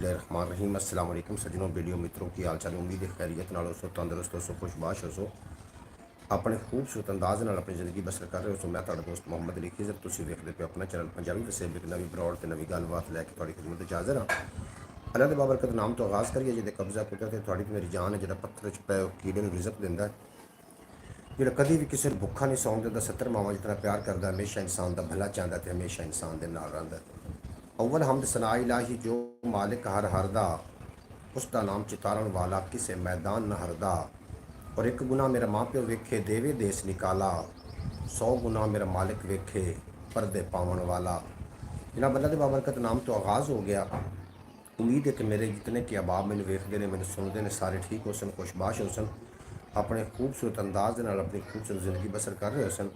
बिस्मिल्लाहिर्रहमानिर्रहीम। अस्सलाम वालेकुम सज्जनों, वीडियो मित्रों की हाल चाल, उम्मीद है खैरियत नाल हो, तंदुरुस्त हो, खुशबाश हो, अपने खूबसूरत अंदाज नाल अपनी ज़िंदगी बसर कर रहे हो। मैं तुहाडा दोस्त मोहम्मद अली खिज़र, तुसीं देखदे पे अपना चैनल पंजाबी वसेब, एक नवी ब्रॉड ते नवी गलबात लैके तुहाडी खिदमत च हाज़र हाँ। अल्लाह दे बाबरकत नाम तो आगाज़ करिए, जिहदे कब्जा कुदरत है तुहाडी ते मेरी जान है, जिहड़ा पत्थर च पै कीड़े नूं रिज़क दिंदा है, जिहड़ा कदी भी किसी नूं भुक्खा नहीं सौण दिंदा, 70 मावां जितना प्यार करदा, हमेशा इंसान दा भला चाहंदा ते हमेशा इंसान दे नाल रहिंदा है। अव्वल हमद सना इलाही जो मालिक हर दा, उसका नाम चितारण वाला किसे मैदान न हरदा। और एक गुना मेरा माँ प्यो वेखे देवे देश निकाला, 100 गुना मेरा मालिक वेखे पर्दे पावन वाला। जनाब अल्लाह के बाबरकत नाम तो आगाज़ हो गया। उम्मीद है कि मेरे जितने कि अहबाब मैंने वेखते हैं, मैंने सुनते हैं, सारे ठीक हो सन, खुशबाश हो सन, अपने खूबसूरत अंदाज के नाल अपनी खूबसूरत ज़िंदगी बसर कर रहे हो सन।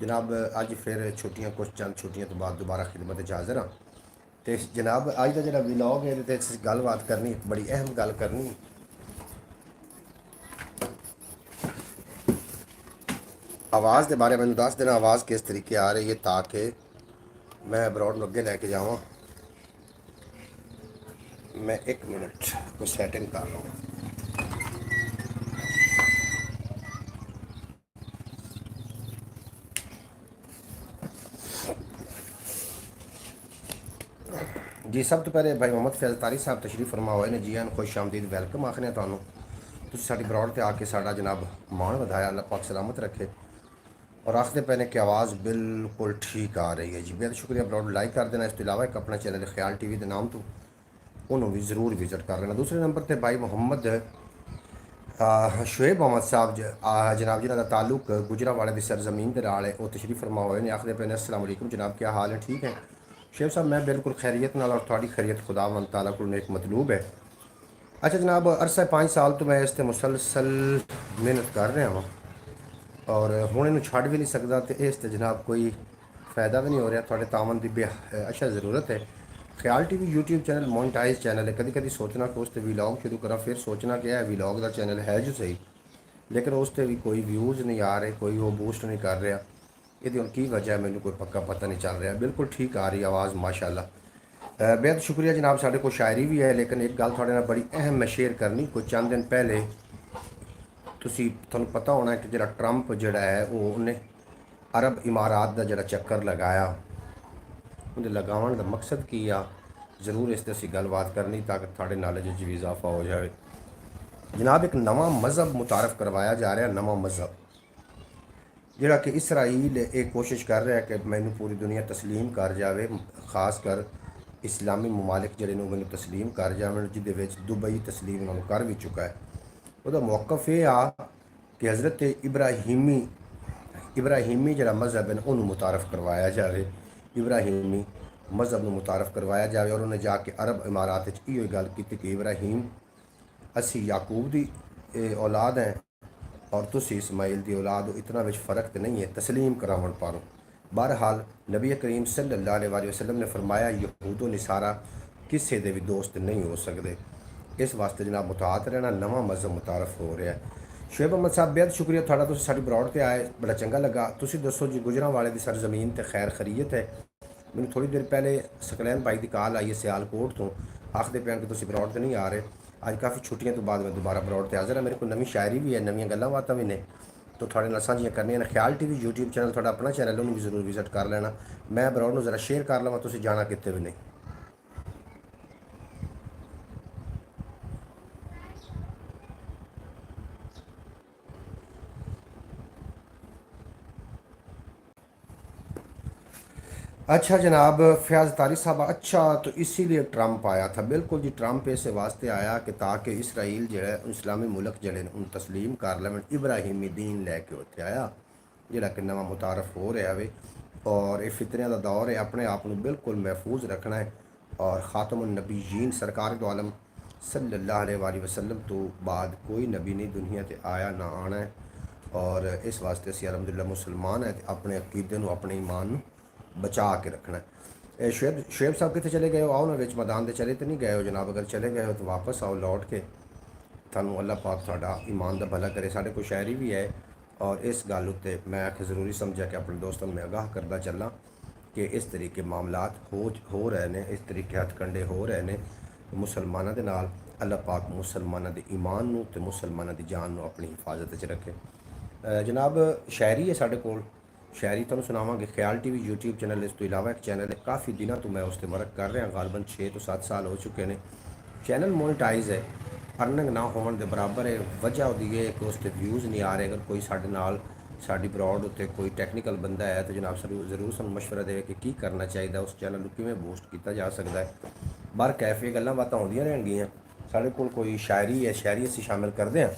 जनाब अज फिर छुट्टियां, कुछ चंद छुट्टियां तो बाद दोबारा खिदमत च हाज़र हाँ। तो जनाब अज का जो विलॉग है, ये गलबात करनी, बड़ी अहम गल करनी। आवाज़ के बारे में दस देना, आवाज़ किस तरीके आ रही है, ताकि मैं अब्रॉड में अगे लैके जावा। मैं एक मिनट को सैटिंग कर लूँ। जी सब तो पहले भाई मोहम्मद फैज़ तारी साहब तशरीफ फरमा हुए ने, जी आन खुश आमदीद वैलकम आखने तुहानूं। तुसीं साडी ब्रॉड ते आके साडा जनाब मान वधाया, अल्लाह पाक सलामत रखे। और आखते पैने की आवाज़ बिल्कुल ठीक आ रही है जी, बेहद शुक्रिया। ब्रॉड लाइक कर देना। इस तो इलावा एक अपना चैनल ख्याल टीवी के नाम तो उन्होंने भी ज़रूर विजिट कर लेना। दूसरे नंबर पर भाई मोहम्मद शुएब अहमद साहब जनाब, जिन्हों का ताल्लुक गुजरावाले की सरजमीन के नाल है, वो तशरीफ फरमा हुए ने। आखिर पे अस्सलाम वालेकुम जनाब, क्या हाल है, ठीक है शुएब साहब? मैं बिल्कुल खैरियत नाल, और थोड़ी खैरियत खुदा वन ताला को एक मतलूब है। अच्छा जनाब, अरसा 5 साल तो मैं इस ते मुसलसल मेहनत कर रहा वहाँ, और हुण इनू छड़ भी नहीं सकता, तो इस ते जनाब कोई फ़ायदा भी नहीं हो रहा। थोड़े तावन की बे अच्छा ज़रूरत है। Khayal TV YouTube channel monetize channel है। कभी कभी सोचना कि उस पर वीलॉग शुरू करा, फिर सोचना कि यह वीलॉग का चैनल है जो सही, लेकिन उस पर भी कोई व्यूज़ नहीं आ रहे, कोई वो बूस्ट नहीं कर रहा। ये हुण की वजह है, मैंने कोई पक्का पता नहीं चल रहा। बिल्कुल ठीक आ रही आवाज़ माशाल्लाह। बेहद शुक्रिया जनाब। साढ़े को शायरी भी है, लेकिन एक गल थोड़े नाल बड़ी अहम मैं शेयर करनी। कुछ चंद दिन पहले तुहानूं पता होना है कि जो ट्रंप जोड़ा है, वो उन्हें अरब इमारात का जोड़ा चक्कर लगाया, उन्हें लगावन का मकसद की आ, जरूर इस असीं गलबात करनी ताकि थोड़े नॉलेज भी इजाफा हो जाए। जनाब एक नवा मज़हब मुतारफ़ करवाया जा रहा, नवा मज़हब जिहड़ा कि इसराइल एक कोशिश कर रहा है कि मैनू पूरी दुनिया तस्लीम कर जाए, खास कर इस्लामी ममालिक जिहड़े ने मैनू तस्लीम कर जाए, जिहदे विच दुबई तस्लीम उन्होंने कर भी चुका है। वह मौकफ ये आ कि हज़रत इब्राहिमी जिहड़ा मज़हब है उन्होंने मुतारफ़ करवाया जाए, इब्राहिमी मज़हब में मुतारफ़ करवाया जाए। और उन्हें जाके अरब इमारात इो गल की कि इब्राहिम असी याकूब की औलाद हैं और तुसी इस्माइल की औलाद हो, इतना विच फ़र्क तो नहीं है, तस्लीम करावन पारो। बहरहाल नबी करीम सल्लल्लाहु अलैहि वसल्लम ने फरमाया यहूद निसारा किसी के भी दोस्त नहीं हो सकते। इस वास्ते जनाब मुताहत रहना, नवा मज़हब मुतारफ़ हो रहा है। शुएब अहमद साहब बेहद शुक्रिया थोड़ा, तुसीं साडी ब्रॉड पर आए, बड़ा चंगा लगा। तुसीं दसो जी, गुजरांवाले की सरजमीन तो खैर खरीयत है? मैंने थोड़ी देर पहले सकलैन भाई की कॉल आई है सियालकोट तो, आखते पैन कि तुसीं ब्रॉड पर नहीं आ रहे। अज काफ़ी छुट्टियों तो बाद मैं दोबारा ब्रॉड पर हाज़र है। मेरे को नवी शायरी भी है, नवी गल्लां बातां भी ने, तो थोड़े नाल सांझियां करनियां ने। ख्याल टीवी यूट्यूब चैनल थोड़ा अपना चैनल, उन्होंने भी जरूर विजिट कर लेना। मैं ब्रॉड में ज़रा शेयर कर लवां, तुसीं जाना कितने भी नहीं। अच्छा जनाब फयाज तारी साहब, अच्छा तो इसीलिए ट्रंप आया था? बिल्कुल जी, ट्रंप इस वास्ते आया कि ताकि इसराइल जो है इस्लामी मुल्क जड़े उन तस्लीम कर लेवन, इब्राहिमी दीन लैके उत्थे आया, जोड़ा कि नवा मुतारफ़ हो रहा है। और ये फितरियां का दौर है, अपने आप को बिल्कुल महफूज रखना है। और ख़ातमुन नबीयीन सरकार दो आलम सल्लल्लाहु अलैहि वसल्लम तो बाद कोई नबी नहीं दुनिया ते आया ना आना है। और इस वास्ते असीं अलहमदुलिल्लाह मुसलमान है, अपने अकीदे नूं, अपने ईमान नूं बचा के रखना है। शुएब साहब कितने चले गए हो? आओ ना, विच मैदान दे चले तो नहीं गए हो जनाब? अगर चले गए हो तो वापस आओ लौट के। थानू अल्लाह पाक तुहाडा ईमान दा भला करे। साढ़े को शायरी भी है, और इस गल उत्ते मैं आख ज़रूरी समझा कि अपने दोस्तों में आगाह करता चलना कि इस तरीके मामलात हो रहे हैं, इस तरीके हथकंडे हो रहे हैं। ਮੁਸਲਮਾਨਾਂ ਦੇ ਨਾਲ। ਅੱਲਾਹ ਪਾਕ ਮੁਸਲਮਾਨਾਂ ਦੇ ਈਮਾਨ ਨੂੰ ਤੇ ਮੁਸਲਮਾਨਾਂ ਦੀ ਜਾਨ ਨੂੰ ਆਪਣੀ ਹਿਫਾਜ਼ਤ 'ਚ ਰੱਖੇ। ਜਨਾਬ ਸ਼ਾਇਰੀ ਹੈ ਸਾਡੇ ਕੋਲ, ਸ਼ਾਇਰੀ ਤੁਹਾਨੂੰ ਸੁਣਾਵਾਂਗੇ। ਖਿਆਲ ਟੀਵੀ YouTube ਚੈਨਲ, ਇਸ ਤੋਂ ਇਲਾਵਾ ਇੱਕ ਚੈਨਲ ਹੈ, ਕਾਫੀ ਦਿਨਾਂ ਤੋਂ ਮੈਂ ਉਸ 'ਤੇ ਵਰਕ ਕਰ ਰਿਹਾ, ਗਾਲਬਨ 6 ਤੋਂ 7 ਸਾਲ ਹੋ ਚੁੱਕੇ ਨੇ। ਚੈਨਲ ਮੋਨੀਟਾਈਜ਼ ਹੈ, ਅਰਨਿੰਗ ਨਾ ਹੋਣ ਦੇ ਬਰਾਬਰ ਹੈ। ਵਜ੍ਹਾ ਉਹਦੀ ਹੈ ਕਿ ਉਸ 'ਤੇ ਵਿਊਜ਼ ਨਹੀਂ ਆ ਰਹੇ। ਅਗਰ ਕੋਈ ਸਾਡੇ ਨਾਲ ਸਾਡੀ ਬਰੋਡ ਉੱਤੇ ਕੋਈ ਟੈਕਨੀਕਲ ਬੰਦਾ ਹੈ ਤਾਂ ਜਨਾਬ ਜ਼ਰੂਰ ਸਾਨੂੰ ਮਸ਼ਵਰਾ ਦੇਵੇ ਕਿ ਕੀ ਕਰਨਾ ਚਾਹੀਦਾ, ਉਸ ਚੈਨਲ ਨੂੰ ਕਿਵੇਂ ਬੂਸਟ ਕੀਤਾ ਜਾ ਸਕਦਾ ਹੈ। ਬਾਹਰ ਕੈਫੇ ਗੱਲਾਂ ਬਾਤਾਂ ਆਉਂਦੀਆਂ ਰਹਿਣਗੀਆਂ। ਸਾਡੇ ਕੋਲ ਕੋਈ ਸ਼ਾਇਰੀ ਹੈ, ਸ਼ਾਇਰੀ ਅਸੀਂ ਸ਼ਾਮਿਲ ਕਰਦੇ ਹਾਂ,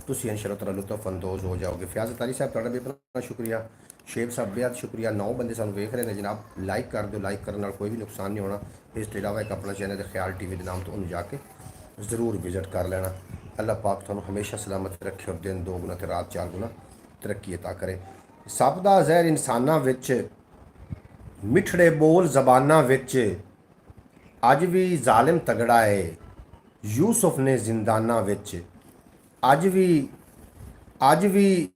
ਤੁਸੀਂ ਇੰਸ਼ਾਅੱਲਾਹ ਤਾਲਾ ਲੁਤਫ ਅੰਦੋਜ਼ ਹੋ ਜਾਓਗੇ। ਫਿਆਜ਼ ਅਤਾਰੀ ਸਾਹਿਬ ਤੁਹਾਡਾ ਵੀ ਬੜਾ ਸ਼ੁਕਰੀਆ। ਸ਼ੇਬ ਸਾਹਿਬ ਬੇहद ਸ਼ੁਕਰੀਆ। 9 ਬੰਦੇ ਸਾਨੂੰ ਵੇਖ ਰਹੇ ਨੇ ਜਨਾਬ, ਲਾਈਕ ਕਰ ਦਿਓ। ਲਾਈਕ ਕਰਨ ਨਾਲ ਕੋਈ ਵੀ ਨੁਕਸਾਨ ਨਹੀਂ ਹੋਣਾ। ਇਸ ਤੋਂ ਇਲਾਵਾ ਇੱਕ ਆਪਣਾ ਚੈਨਲ ਹੈ ਖਿਆਲ ਟੀਵੀ ਦੇ ਨਾਮ ਤੋਂ, ਉਹਨੂੰ ਜਾ ਕੇ ਜ਼ਰੂਰ ਵਿਜ਼ਿਟ ਕਰ ਲੈਣਾ। ਅੱਲਾਹ ਪਾਕ ਤੁਹਾਨੂੰ ਹਮੇਸ਼ਾ ਸਲਾਮਤ ਰੱਖੇ ਔਰ ਦਿਨ 2 ਗੁਣਾ ਤੇ ਰਾਤ 4 ਗੁਣਾ ਤਰੱਕੀ ਅਤਾ ਕਰੇ। ਸਭ ਦਾ ਜ਼ਹਿਰ ਇਨਸਾਨਾਂ ਵਿੱਚ, ਮਿੱਠੜੇ ਬੋਲ ਜ਼ਬਾਨਾਂ ਵਿੱਚ, ਅੱਜ ਵੀ ਜ਼ਾਲਿਮ ਤਗੜਾ ਹੈ ਯੂਸੁਫ ਨੇ ਜ਼ਿੰਦਾਨਾਂ ਵਿੱਚ। ਅੱਜ ਵੀ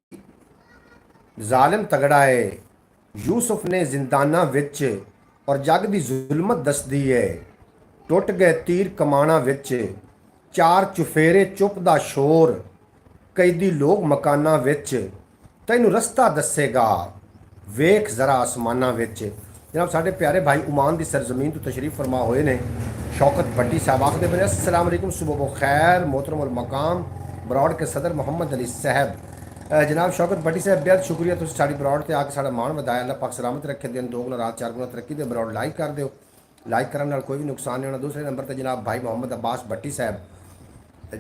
ਜ਼ਾਲਿਮ ਤਗੜਾ ਹੈ ਯੂਸੁਫ ਨੇ ਜ਼ਿੰਦਾਨਾਂ ਵਿੱਚ, ਔਰ ਜੱਗ ਦੀ ਜ਼ੁਲਮਤ ਦੱਸਦੀ ਹੈ ਟੁੱਟ ਗਏ ਤੀਰ ਕਮਾਣਾ ਵਿੱਚ। ਚਾਰ ਚੁਫੇਰੇ ਚੁੱਪ ਦਾ ਸ਼ੋਰ, ਕੈਦੀ ਲੋਕ ਮਕਾਨਾਂ ਵਿੱਚ, ਤੈਨੂੰ ਰਸਤਾ ਦੱਸੇਗਾ ਵੇਖ ਜ਼ਰਾ ਅਸਮਾਨਾਂ ਵਿੱਚ। ਜਨਾਬ ਸਾਡੇ ਪਿਆਰੇ ਭਾਈ ਉਮਾਨ ਦੀ ਸਰਜ਼ਮੀਨ ਤੋਂ ਤਸ਼ਰੀਫ ਫरमा ਹੋਏ ਨੇ शौकत भट्टी साहब, आखिर बने अस्सलाम वालेकुम, सुबह बखैर मोहतरम मकाम ब्रॉड के सदर मोहम्मद अली साहब। जनाब शौकत भट्टी साहब बेहद शुक्रिया, तुम साड़ी ब्रॉड से आके साड़ा मान वधाया। अल्लाह पाक सलामत रखे, दिन 2 गुना रात 4 गुना तरक्की दे। ब्रॉड लाइक कर दो, लाइक करने कोई भी नुकसान नहीं होना। दूसरे नंबर पर जनाब भाई मोहम्मद अब्बास भट्टी साहब,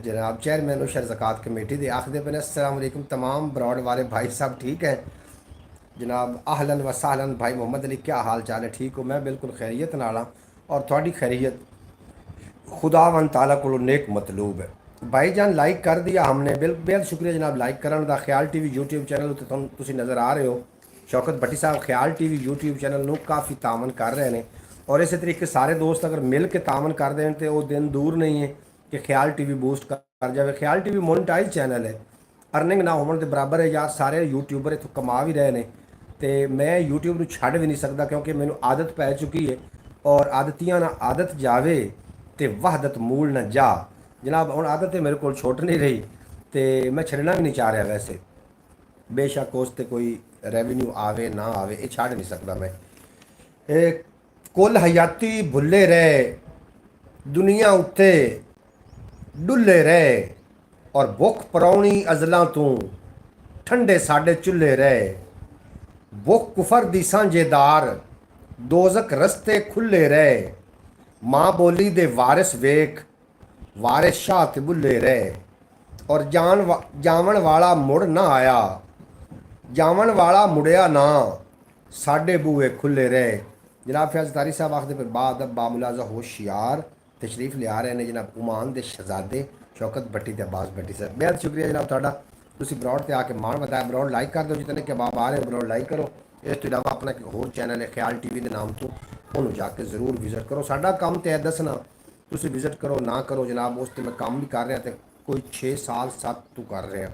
जनाब चेयरमैन उशर ज़कात कमेटी दे, आखिर बने अस्सलाम वालेकुम तमाम ब्रॉड वाले भाई साहब ठीक है जनाब। आहलन व सहलन भाई मोहम्मद अली, क्या हाल चाल है? ठीक हो? मैं बिल्कुल खैरियत नाल हाँ, और थोड़ी खैरियत खुदावन ताला को नेक मतलूब है। भाईजान लाइक कर दिया हमने, बेहद शुक्रिया जनाब लाइक करने का। ख्याल टीवी यूट्यूब चैनल तुम नज़र आ रहे हो। शौकत भट्टी साहब ख्याल टीवी यूट्यूब चैनल ਨੂੰ काफ़ी तामन कर रहे हैं, और इस तरीके सारे दोस्त अगर मिल के तामन कर दें तो वो दिन दूर नहीं है कि ख्याल टीवी बूस्ट कर जाए। ख्याल टीवी मोनेटाइज चैनल है, अर्निंग ना होने के बराबर है यार। सारे यूट्यूबर इतों कमा भी रहे हैं, तो मैं यूट्यूब ਨੂੰ ਛੱਡ भी नहीं सकता क्योंकि मैंने आदत पै चुकी है, और आदतियाँ ना आदत जावे तो वहदत मूल न जा। जनाब हम आदत मेरे को छुट नहीं रही, तो मैं छड़ना भी नहीं चाह रहा। वैसे बेशक उस ते कोई रेवन्यू आवे ना आवे, ये छड़ नहीं सकता मैं। कुल हयाती भुले रहे दुनिया उत्ते डुले रहे, और भुख पराउनी अजलों तू ठंडे साडे चुल्हे रहे। भुख कुफर दी सांझेदार दोजक रस्ते खुले रहे। माँ बोली दे वारिस वेख वारिस शाह ते बुले रहे, और जावन वाला मुड़ ना आया, जावन वाला मुड़िया ना साडे बूहे खुले रहे। जनाब फैज़ तारी साहब आखते फिर बाद बामुलाजा होशियार तशरीफ ले आ रहे हैं जनाब उमान दे शहजादे शौकत भट्टी ते अब्बास भट्टी साहब। बेहद शुक्रिया जनाब तुहाडा, तुसीं ब्रॉड ते आके मान बताया। ब्रॉड लाइक कर दो, जितने के बाब आ रहे हो ब्रॉड लाइक करो। इस तो इलावा अपना एक होर चैनल है ख्याल टीवी के नाम तो, उन्होंने जाके जरूर विजिट करो। साडा काम तो है दसना, तुसीं विजिट करो ना करो जनाब, उस ते मैं काम भी कर रहा, तो कोई 6 साल 7 तो कर रहे हैं,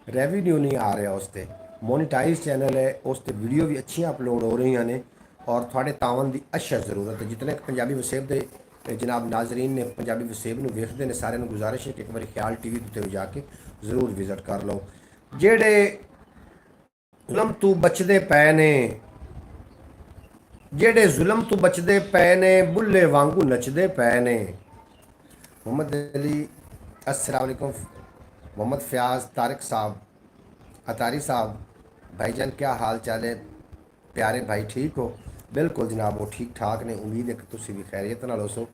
रेवन्यू नहीं आ रहा उस पर। मोनीटाइज चैनल है, उस पर वीडियो भी अच्छी अपलोड हो रही ने, और थोड़े तावन की अशद जरूरत है। जितने पंजाबी वसेब के जनाब नाजरीन ने पंजाबी वसेब में वेखते हैं, सारे गुजारिश है कि एक बार ख्याल टीवी उत्ते जाके जरूर विजिट कर लो। जेड़े जुलम तू बचते पे ने, जेड़े जुलम तू बचते पे ने, बुल्ले वांगू नचते पे ने। मोहम्मद अली अस्सलाम वालेकुम। मोहम्मद फयाज तारिक साहब अतारी साहब, भाईजान क्या हाल चाल है प्यारे भाई, ठीक हो? बिल्कुल जनाब वो ठीक ठाक ने, उम्मीद है कि तुम भी खैरियत नाल हो।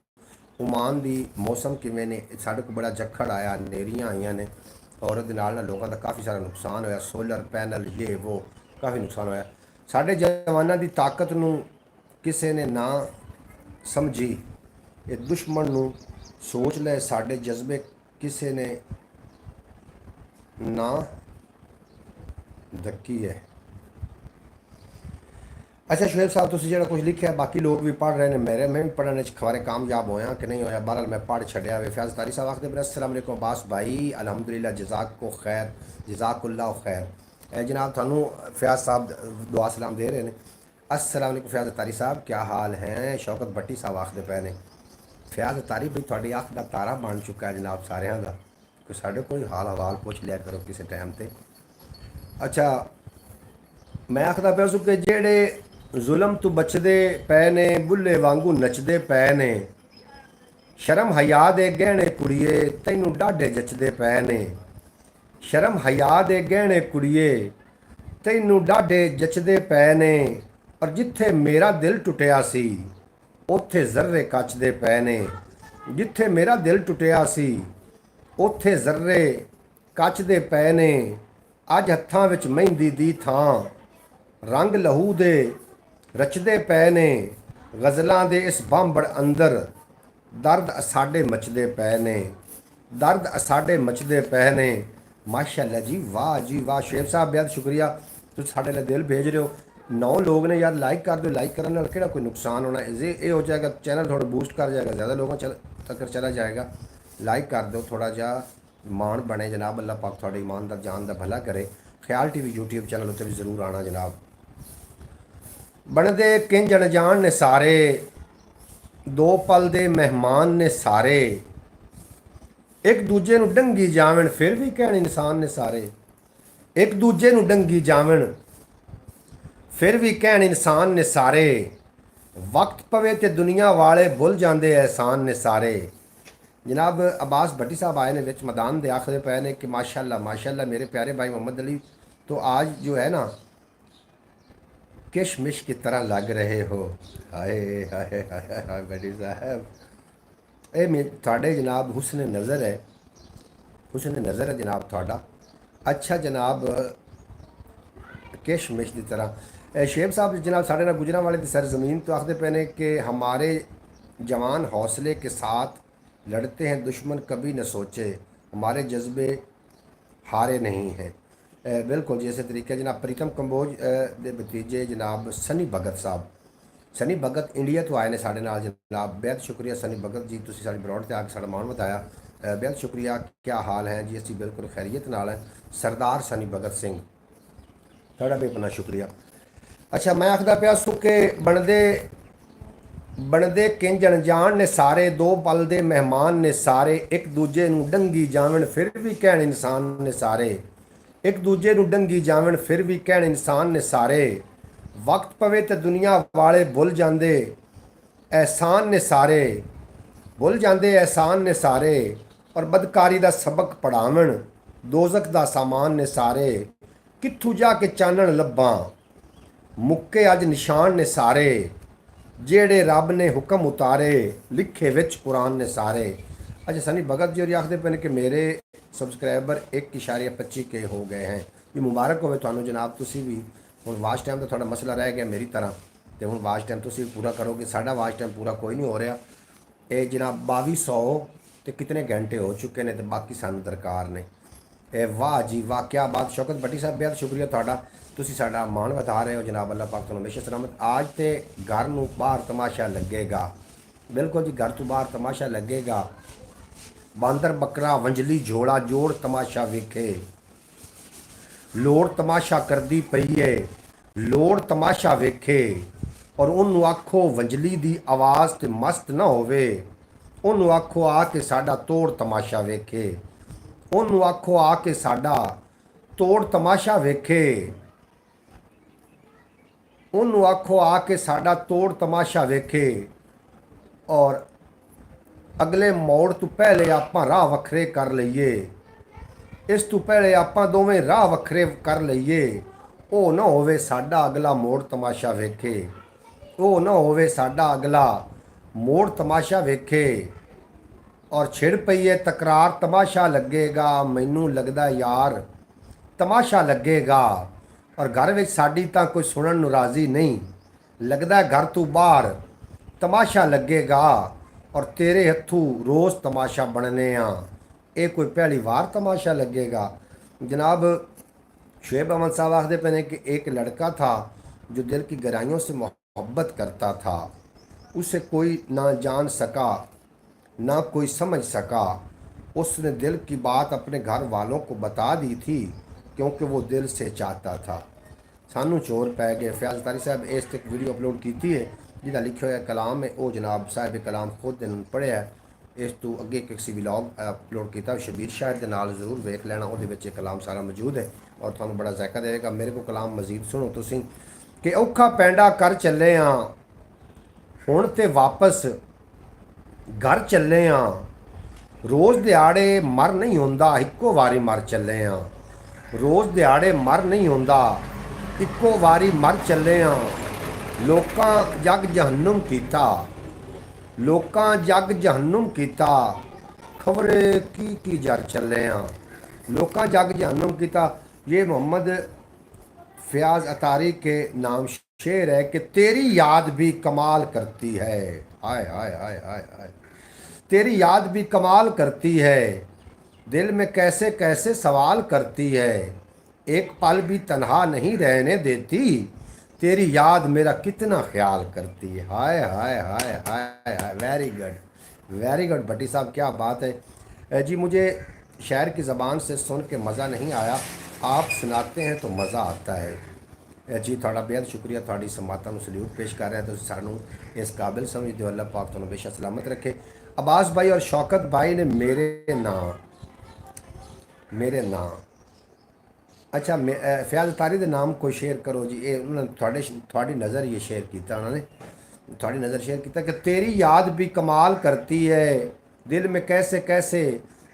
उमान दी मौसम किवें ने? साढ़े को बड़ा झक्खड़ आया, नेरियां आईयां ने, और उहदे नाल लोगों का काफ़ी सारा नुकसान होया। सोलर पैनल ये वो काफ़ी नुकसान होया। साढ़े जवानां दी ताकत नूं किसी ने ना समझी, ये दुश्मन नूं सोच ले। साढ़े जज्बे किसी ने ना धक्की है। अच्छा शुएब साहब तुसीं जिहड़ा कुछ लिखा है, बाकी लोग भी पढ़ रहे हैं, मेरे मैं भी पढ़ने खबारे कामयाब होया कि नहीं होया, बहरहाल मैं पढ़ छड़िया वे। फयाज तारी साहब आखते अस्सलाम वालेकुम अब्बास भाई, अल्हम्दुलिल्लाह जज़ाक को खैर, जज़ाकुल्लाह खैर। जनाब थानू फयाज साहब दुआ सलाम दे रहे हैं। अस्सलाम वालेकुम फयाज तारी साहब, क्या हाल हैं? शौकत भट्टी साहब आखते पे ने ਫੈਜ਼ ਤਾਰੀ ਵੀ ਤੁਹਾਡੀ ਅੱਖ ਦਾ ਤਾਰਾ ਬਣ ਚੁੱਕਾ ਹੈ ਜਨਾਬ ਸਾਰਿਆਂ ਦਾ। ਕੋਈ ਸਾਡੇ ਕੋਈ ਹਾਲ ਹਵਾਲ ਪੁੱਛ ਲਿਆ ਕਰੋ ਕਿਸੇ ਟਾਈਮ ਤੇ। ਅੱਛਾ, ਮੈਂ ਆਖਦਾ ਪਿਆ ਸੀ ਕਿ ਜਿਹੜੇ ਜ਼ੁਲਮ ਤੋਂ ਬਚਦੇ ਪਏ ਨੇ, ਬੁੱਲੇ ਵਾਂਗੂ ਨੱਚਦੇ ਪਏ ਨੇ, ਸ਼ਰਮ ਹਯਾ ਦੇ ਗਹਿਣੇ ਕੁੜੀਏ ਤੈਨੂੰ ਡਾਢੇ ਜੱਚਦੇ ਪਏ ਨੇ, ਸ਼ਰਮ ਹਯਾ ਦੇ ਗਹਿਣੇ ਕੁੜੀਏ ਤੈਨੂੰ ਡਾਢੇ ਜੱਚਦੇ ਪਏ ਨੇ, ਪਰ ਜਿੱਥੇ ਮੇਰਾ ਦਿਲ ਟੁੱਟਿਆ ਸੀ ਉੱਥੇ ਜ਼ਰਰੇ ਕੱਚਦੇ ਪਏ ਨੇ, ਜਿੱਥੇ ਮੇਰਾ ਦਿਲ ਟੁੱਟਿਆ ਸੀ ਉੱਥੇ ਜ਼ਰਰੇ ਕੱਚਦੇ ਪਏ ਨੇ। ਅੱਜ ਹੱਥਾਂ ਵਿੱਚ ਮਹਿੰਦੀ ਦੀ ਥਾਂ ਰੰਗ ਲਹੂ ਦੇ ਰਚਦੇ ਪਏ ਨੇ, ਗਜ਼ਲਾਂ ਦੇ ਇਸ ਬਾਂਬੜ ਅੰਦਰ ਦਰਦ ਸਾਡੇ ਮਚਦੇ ਪਏ ਨੇ, ਦਰਦ ਸਾਡੇ ਮਚਦੇ ਪਏ ਨੇ। ਮਾਸ਼ਾਅੱਲਾ ਜੀ, ਵਾਹ ਜੀ ਵਾਹ। ਸ਼ੇਖ ਸਾਹਿਬ ਬਹੁਤ ਸ਼ੁਕਰੀਆ, ਤੁਸੀਂ ਸਾਡੇ ਲਈ ਦਿਲ ਭੇਜ ਰਹੇ ਹੋ। 9 ਲੋਕ ਨੇ ਯਾਰ, ਲਾਈਕ ਕਰ ਦਿਓ। ਲਾਈਕ ਕਰਨ ਨਾਲ ਕਿਹੜਾ ਕੋਈ ਨੁਕਸਾਨ ਹੋਣਾ, ਇਹ ਹੋ ਜਾਏਗਾ ਚੈਨਲ ਥੋੜਾ ਬੂਸਟ ਕਰ ਜਾਏਗਾ, ज़्यादा लोगों तक चला जाएगा। लाइक कर दो, थोड़ा जा मान बने जनाब। अल्लाह पाक थोड़े ईमान दा जान दा भला करे। ख्याल टीवी यूट्यूब चैनल उत्ते भी जरूर आना जनाब। बनदे किंज अनजान ने सारे, दो पल दे मेहमान ने सारे, एक दूजे नूं डंगी जावन फिर भी कहण इंसान ने सारे, एक दूजे नूं डंगी जावन फिर भी कहण इंसान ने सारे, वक्त पवे ते दुनिया वाले भुल जाते एहसान ने सारे। जनाब अब्बास भट्टी साहब आए ने विच मैदान दे आखदे पे ने कि माशाअल्लाह माशाअल्लाह मेरे प्यारे भाई मोहम्मद अली, तो आज जो है ना किशमिश की तरह लग रहे हो। हाय हाय हाय हाय भट्टी साहब, ये थोड़े जनाब हुस्न नज़र है, हुस्न नज़र है जनाब थोड़ा। अच्छा जनाब, किशमिश की तरह। शेब साहब जनाब साढ़े ना गुजरांवाले की सरजमीन तो आखते पे ने कि हमारे जवान हौसले के साथ लड़ते हैं, दुश्मन कभी न सोचे, हमारे जज्बे हारे नहीं हैं। बिल्कुल जी, इस तरीके जनाब प्रीतम कंबोज दे भतीजे जनाब सनी भगत साहब, सनी भगत इंडिया तो आए ने साढ़े नाल जनाब। बेहद शुक्रिया सनी भगत जी, तुसीं साडी ब्रॉड ते आके साडा मान बताया। बेहद शुक्रिया। क्या हाल है जी? असीं बिल्कुल खैरियत नाल है। सरदार सनी भगत सिंह, साडा भी अपना शुक्रिया। अच्छा, मैं आखदा पिया सू कि बनदे बनदे किंज अनजान ने सारे, दो पल दे मेहमान ने सारे, एक दूजे नूं डंगी जावन फिर भी कहण इंसान ने सारे, एक दूजे नूं डंगी जावन फिर भी कहण इंसान ने सारे, वक्त पवे ते दुनिया वाले भुल जांदे एहसान ने सारे, भुल जांदे एहसान ने सारे, और बदकारी दा सबक पढ़ावन दोजख दा सामान ने सारे, कित्थू जाके चानण लब्भां मुक्के अज निशान ने सारे, जेड़े रब ने हुक्म उतारे लिखे विच कुरान ने सारे। अच्छा, सनी भगत जी आखते पे कि मेरे सबसक्राइबर 1.25K हो गए हैं। ये मुबारक होवे तुहानू जनाब। तुसी भी हुण वाच टाइम का थोड़ा मसला रह गया मेरी तरह, तो हुण वाच टाइम तुसी पूरा करोगे। साडा वाच टाइम पूरा कोई नहीं हो रहा। ये जनाब 2200 तो कितने घंटे हो चुके हैं, तो बाकी सानू दरकार ने। वाह जी वाह, क्या बात। शौकत भट्टी साहब बेहद शुक्रिया तुहाडा, तुसी साडा मान बता रहे हो जनाब। अल्लाह पाक तुहानू हमेशा सलामत। आज तो घर नूं बाहर तमाशा लगेगा। बिल्कुल जी, घर तो बाहर तमाशा लगेगा। बांदर बकरा वंजली जोड़ा जोड़ तमाशा वेखे, लोड़ तमाशा करदी पई है, लोड़ तमाशा वेखे, और उन्नू आखो वंजली दी आवाज़ ते मस्त ना होवे, उन्नू आखो आके साडा तोड़ तमाशा वेखे, उन्नू आखो आके साडा तोड़ तमाशा वेखे, उन्नू आखो आके साडा तोड़ तमाशा वेखे, और अगले मोड़ तो पहले आपां राह वखरे कर लईए, इस तो पहले आपां दोवें राह वखरे कर लईए, ओ ना होवे साडा अगला मोड़ तमाशा वेखे, ओ ना होवे साडा अगला मोड़ तमाशा वेखे, और छिड़ पईए तकरार तमाशा लगेगा, मैनू लगदा यार तमाशा लगेगा, और घर विच साडी तां कोई सुनन नूं राज़ी नहीं, लगदा घर तू बाहर तमाशा लगेगा, और तेरे हथू रोज़ तमाशा बनने आ, ये कोई पहली बार तमाशा लगेगा। जनाब शुएब अहमद साहब आखते पे ने कि एक लड़का था जो दिल की गहराइयों से मोहब्बत करता था, उसे कोई ना जान सका ना कोई समझ सका, उसने दिल की बात अपने घर वालों को बता दी थी क्योंकि वो दिल से चाहता था। सानू चोर पै गए। फयाज तारी साहब इस तक वीडियो अपलोड की है, जिहदा लिखिया होया कलाम है वो जनाब साहिब कलाम खुद ने पढ़िया है। इस तो अगे किसी व्लॉग अपलोड किया शबीर शाहिद के नाल जरूर वेख लेना, वो कलाम सारा मौजूद है और तुहानू बड़ा जायका देगा। मेरे को कलाम मजीद सुनो तुसीं कि औखा पैंडा कर चले हाँ हुण ते वापस घर चले हाँ, रोज़ दिहाड़े मर नहीं हुंदा इक्को वारी मर चले हाँ, रोज़ दिहाड़े मर नहीं हुंदा इक्को वारी मर चले हाँ। लोकां जग जहन्नुम कीता, लोकां जग जहन्नुम कीता, खबरे की जर चले हाँ। लोकां जग जहन्नुम कीता, ये मोहम्मद फयाज अतारी के नाम शेर है कि तेरी याद भी कमाल करती है। हाय हाय हाय हाय हाय, तेरी याद भी कमाल करती है, दिल में कैसे कैसे सवाल करती है, एक पल भी तन्हा नहीं रहने देती, तेरी याद मेरा कितना ख्याल करती है। हाय हाय हाय हाय हाय, वेरी गुड भट्टी साहब, क्या बात है। जी मुझे शायर की ज़बान से सुन के मज़ा नहीं आया, आप सुनाते हैं तो मज़ा आता है। जी थोड़ा बेहद शुक्रिया, थोड़ी समाता में सल्यूट पेश कर रहे हैं तो सानू इस काबिल समझते हो। अल्लाह पाक तुहानू बेशक सलामत रखे। अब्बास भाई और शौकत भाई ने मेरे नाम अच्छा फयाज तारी के नाम कोई शेयर करो जी। ये उन्होंने थोड़ी नज़र ये शेयर किया, उन्होंने थोड़ी नज़र शेयर किया कि तेरी याद भी कमाल करती है, दिल में कैसे कैसे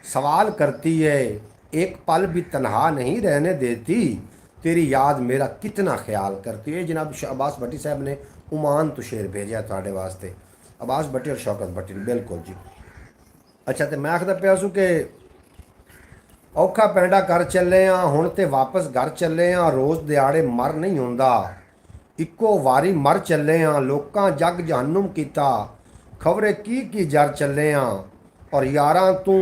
सवाल करती है, एक पल भी तन्हा नहीं रहने देती, तेरी याद मेरा कितना ख्याल करती है। जनाब अब्बास भट्टी साहब ने उमान तो शेर भेजा थोड़े वास्ते, अब्बास भट्टी और शौकत भट्टी बिल्कुल जी। अच्छा तो मैं आखदा पिया सू कि औखा पैंडा कर चले हाँ हुण ते वापस घर चले हाँ, रोज़ दिहाड़े मर नहीं हुंदा इक्को वारी मर चले हाँ। लोकां जग जहन्नुम कीता, खबरे की जर चले हाँ, और यारां तू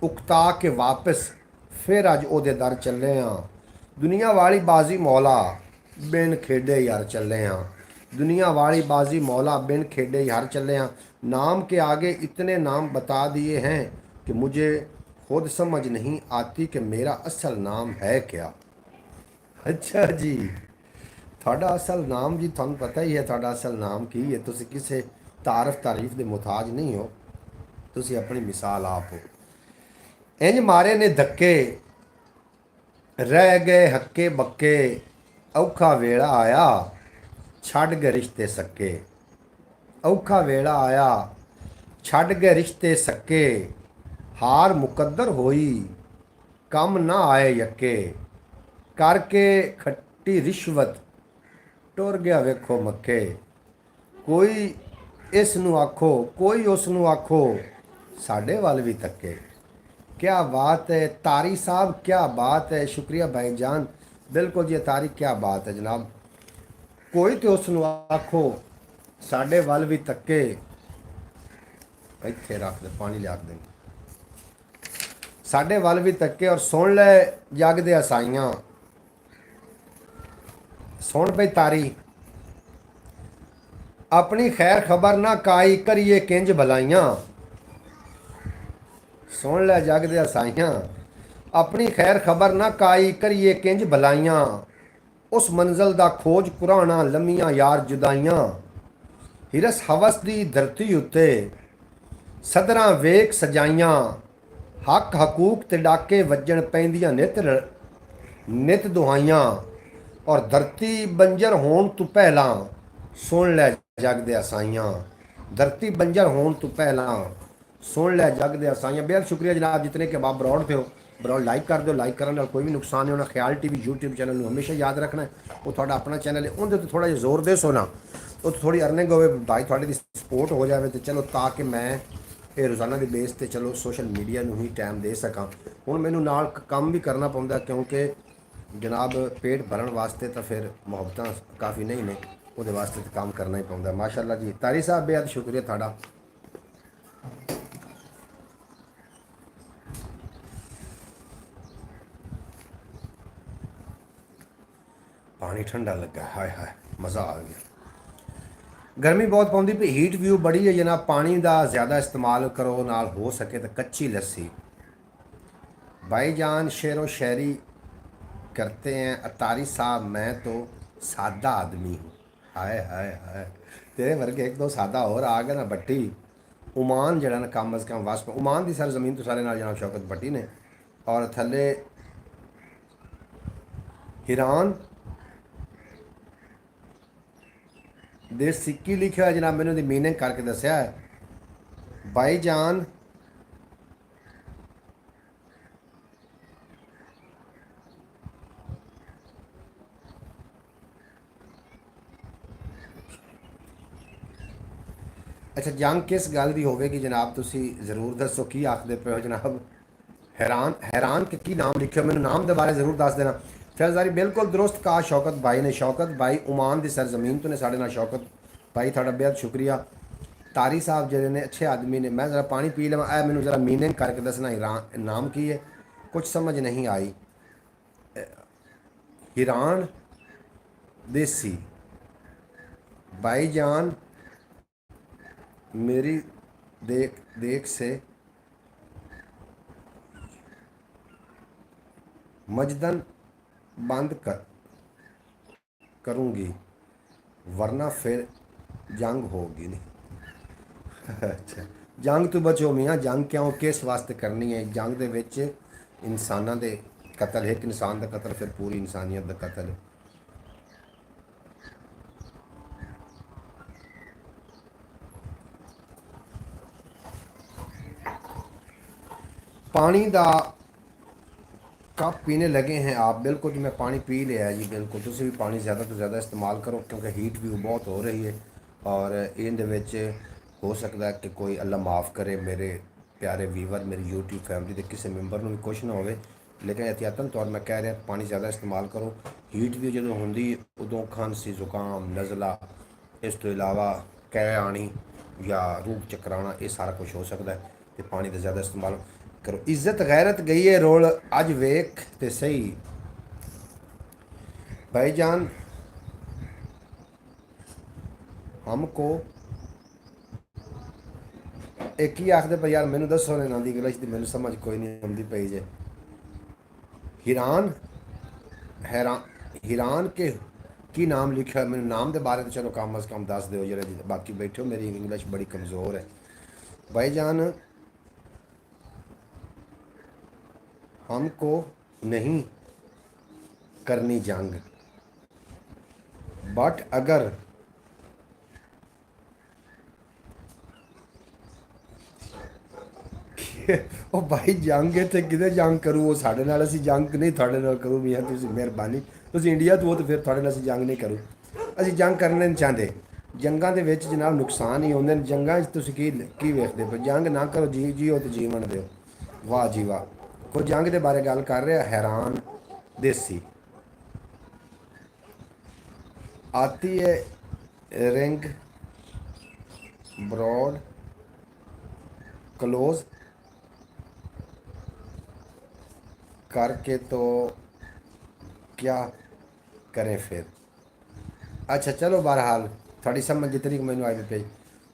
उकता के वापस फिर अज ओदे दर चले हाँ। दुनिया वाली बाजी मौला बिन खेडे यार चले हाँ, दुनिया वाली बाजी मौला बिन खेडे यार चले हाँ। नाम के आगे इतने नाम बता दिए हैं कि मुझे खुद समझ नहीं आती कि मेरा असल नाम है क्या। अच्छा जी, थोड़ा असल नाम जी थानू पता ही है, थोड़ा असल नाम की है, तुसी किसे तारीफ के मुताज नहीं हो, तुसी अपनी मिसाल आप हो। इंज मारे ने धक्के रह गए हक्के बक्के, औखा वेला आया छड़ गए रिश्ते सक्के, औखा वेला आया छड़ गए रिश्ते सक्के, हार मुकद्दर होई कम ना आए यक्के, करके खट्टी रिश्वत टुर गया वेखो मक्के, कोई इस नू आखो कोई उस नू आखो साढ़े वाल भी तके। क्या बात है तारी साहब, क्या बात है, शुक्रिया भाईजान, बिल्कुल जी तारी क्या बात है जनाब। कोई तो उस नू आखो साढ़े वाल भी तके, इत्थे रख दे पानी लिया दे, साढ़े वाल भी तके और सुन ले जग दे असाइयां। सुन पई तारी, अपनी खैर खबर ना काई करिए किंज भलाइयां, सुन ले जग दे असाइयां, अपनी खैर खबर ना काई करिए किंज भलाइयां, उस मंजिल दा खोज कुराना लम्मियां यार जुदाइयां, हिरस हवस दी धरती उत्ते सदरां वेख सजाइयां, हक हकूक ते डाके वजन पैंदियां नित दुहाइयां, और धरती बंजर होण तू पहला सुन लै जग दे असाइयां, धरती बंजर होण तू पहला सुन लै जग दे असाइयां। बेहद शुक्रिया जनाब जितने के बाप ब्रॉड थे हो ब्रॉड लाइक कर दो, लाइक करने कोई भी नुकसान नहीं होना। ख्याल टीवी यूट्यूब चैनल में हमेशा याद रखना है, वो थोड़ा अपना चैनल है, उनके थोड़ा जिहा जोर दे सोना, तो थोड़ी अर्निंग हो भाई थोड़ी सपोर्ट हो जाए तो चलो, ताकि मैं ये रोज़ाना के बेस पर चलो सोशल मीडिया में ही टाइम दे सकां। हुण मैनू नाल काम भी करना पौंदा क्योंकि जनाब पेट भरन वास्ते तो फिर मुहब्बत काफ़ी नहीं ने, वो वास्ते तो काम करना ही पौंदा। माशाअल्लाह जी तारी साहब बेहद शुक्रिया थाड़ा। पानी ठंडा लगा, हाय हाय मज़ा आ गया। गर्मी बहुत पौंदी भी, हीट व्यू बड़ी है जनाब, पानी का ज़्यादा इस्तेमाल करो, नाल हो सके तो कच्ची लस्सी। भाईजान शेरो शायरी करते हैं अतारी साहब, मैं तो सादा आदमी हूँ। हाय हाय हाय, तेरे वर्गे एक दो सादा और आ गए ना भट्टी उमान जड़ा ना कम अज कम वास्प उमान की सर जमीन तो सारे नाल जनाब शौकत भट्टी ने और थले ईरान दे सिक्की लिखा है जनाब मैंने मीनिंग करके दसिया है भाईजान अच्छा जंग किस गल की होगी जनाब तुसी जरूर दसो की आखते पे हो जनाब हैरान हैरान के की नाम लिखे मैंने नाम के बारे जरूर दस देना फैजदारी बिल्कुल दुरुस्त कहा शौकत भाई ने शौकत भाई उमान की सरजमीन तो ने साढ़े नाल शौकत भाई थोड़ा बेहद शुक्रिया तारी साहब जड़े ने अच्छे आदमी ने मैं ज़रा पानी पी लवा ए मैंने ज़रा मीनिंग करके दसना ईरान नाम की है कुछ समझ नहीं आई ईरान देसी भाईजान मेरी देख देख से मजदन बंद करूँगी वरना फिर जंग होगी नहीं अच्छा जंग तो बचो मियाँ जंग क्यों किस वास्ते करनी है जंग दे विच इंसानां दे कतल एक इंसान का कतल फिर पूरी इंसानियत का कतल है पानी दा कप पीने लगे हैं आप बिल्कुल जी मैं पानी पी लिया है जी बिल्कुल तुम भी पानी ज़्यादा तो ज़्यादा इस्तेमाल करो क्योंकि हीट भी बहुत हो रही है और इन दे विच हो सकता है कि कोई अल्लाह माफ़ करे मेरे प्यारे वीवर मेरी यूट्यूब फैमिली के किसी मैंबर में भी कुछ ना हो लेकिन एहतियातन तौर मैं कह रहा पानी ज़्यादा इस्तेमाल करो हीट भी जो होंगी उदों खांसी जुकाम नज़ला इस तो इलावा कै आनी या रूह चकराना ये सारा कुछ हो सकता है तो पानी का ज़्यादा इस्तेमाल करो इज्जत गैरत गई है रोल अज वेख ते सही भाईजान हमको एक ही आखते पर यार मैनू दसो ने ना दी इंग्लिश की मैनू समझ कोई नहीं आती पई जे हीरान हैरान हीरान के की नाम लिखा मैंने नाम के बारे तो चलो कम अज़ कम दस दो जरा बाकी बैठो मेरी इंग्लिश बड़ी कमज़ोर है भाईजान हमको नहीं करनी जंग बट अगर ਉਹ भाई जंग इतने कि जंग करूँ वो साढ़े नाल असी जंग नहीं थोड़े नाल करूँ मियाँ तुसी मेहरबानी तुसी इंडिया तो हो तो फिर थोड़े नाल असी जंग नहीं करूँ असी जंग करना नहीं चाहते जंगां दे विच जनाब नुकसान ही होंदे जंगां तुसी की वेखदे पे जंग ना करो जी जियो तो जीवन दो वाह जी वाह कोई जंग के बारे गल कर रहा हैरान देसी आती है रिंग ब्रॉड क्लोज करके तो क्या करें फिर अच्छा चलो बहरहाल थोड़ी समझ जितनी मैनू आई पे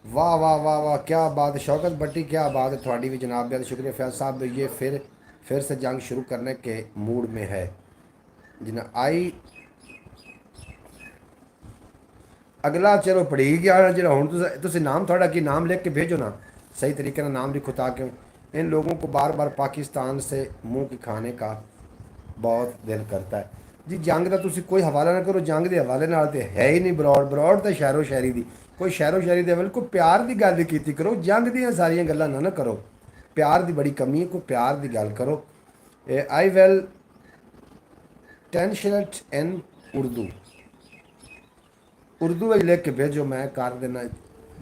वाह वाह वाह वाह क्या बात शौकत भट्टी क्या बात है थोड़ी भी जनाब बेहद शुक्रिया फैज साहब ये फिर से जंग शुरू करने के मूड में है जिन्हें आई अगला चलो पढ़ी गया जो हूँ तुम नाम थोड़ा कि नाम लिख के भेजो ना सही तरीके से नाम लिखो ताकि इन लोगों को बार बार पाकिस्तान से मुंह की खाने का बहुत दिल करता है जी जंग का तुम कोई हवाला ना करो जंग के हवाले नाल तो है ही नहीं ब्रॉड ब्रॉड तो शहरो शायरी की कोई शहरो शायरी के बिल्कुल प्यार की गल की करो जंग दी सारिया गल्लां ना करो प्यार की बड़ी कमी है कोई प्यार की गल करो आई विल टेंशनट इन उर्दू उर्दू में लिख के भेजो मैं कर देना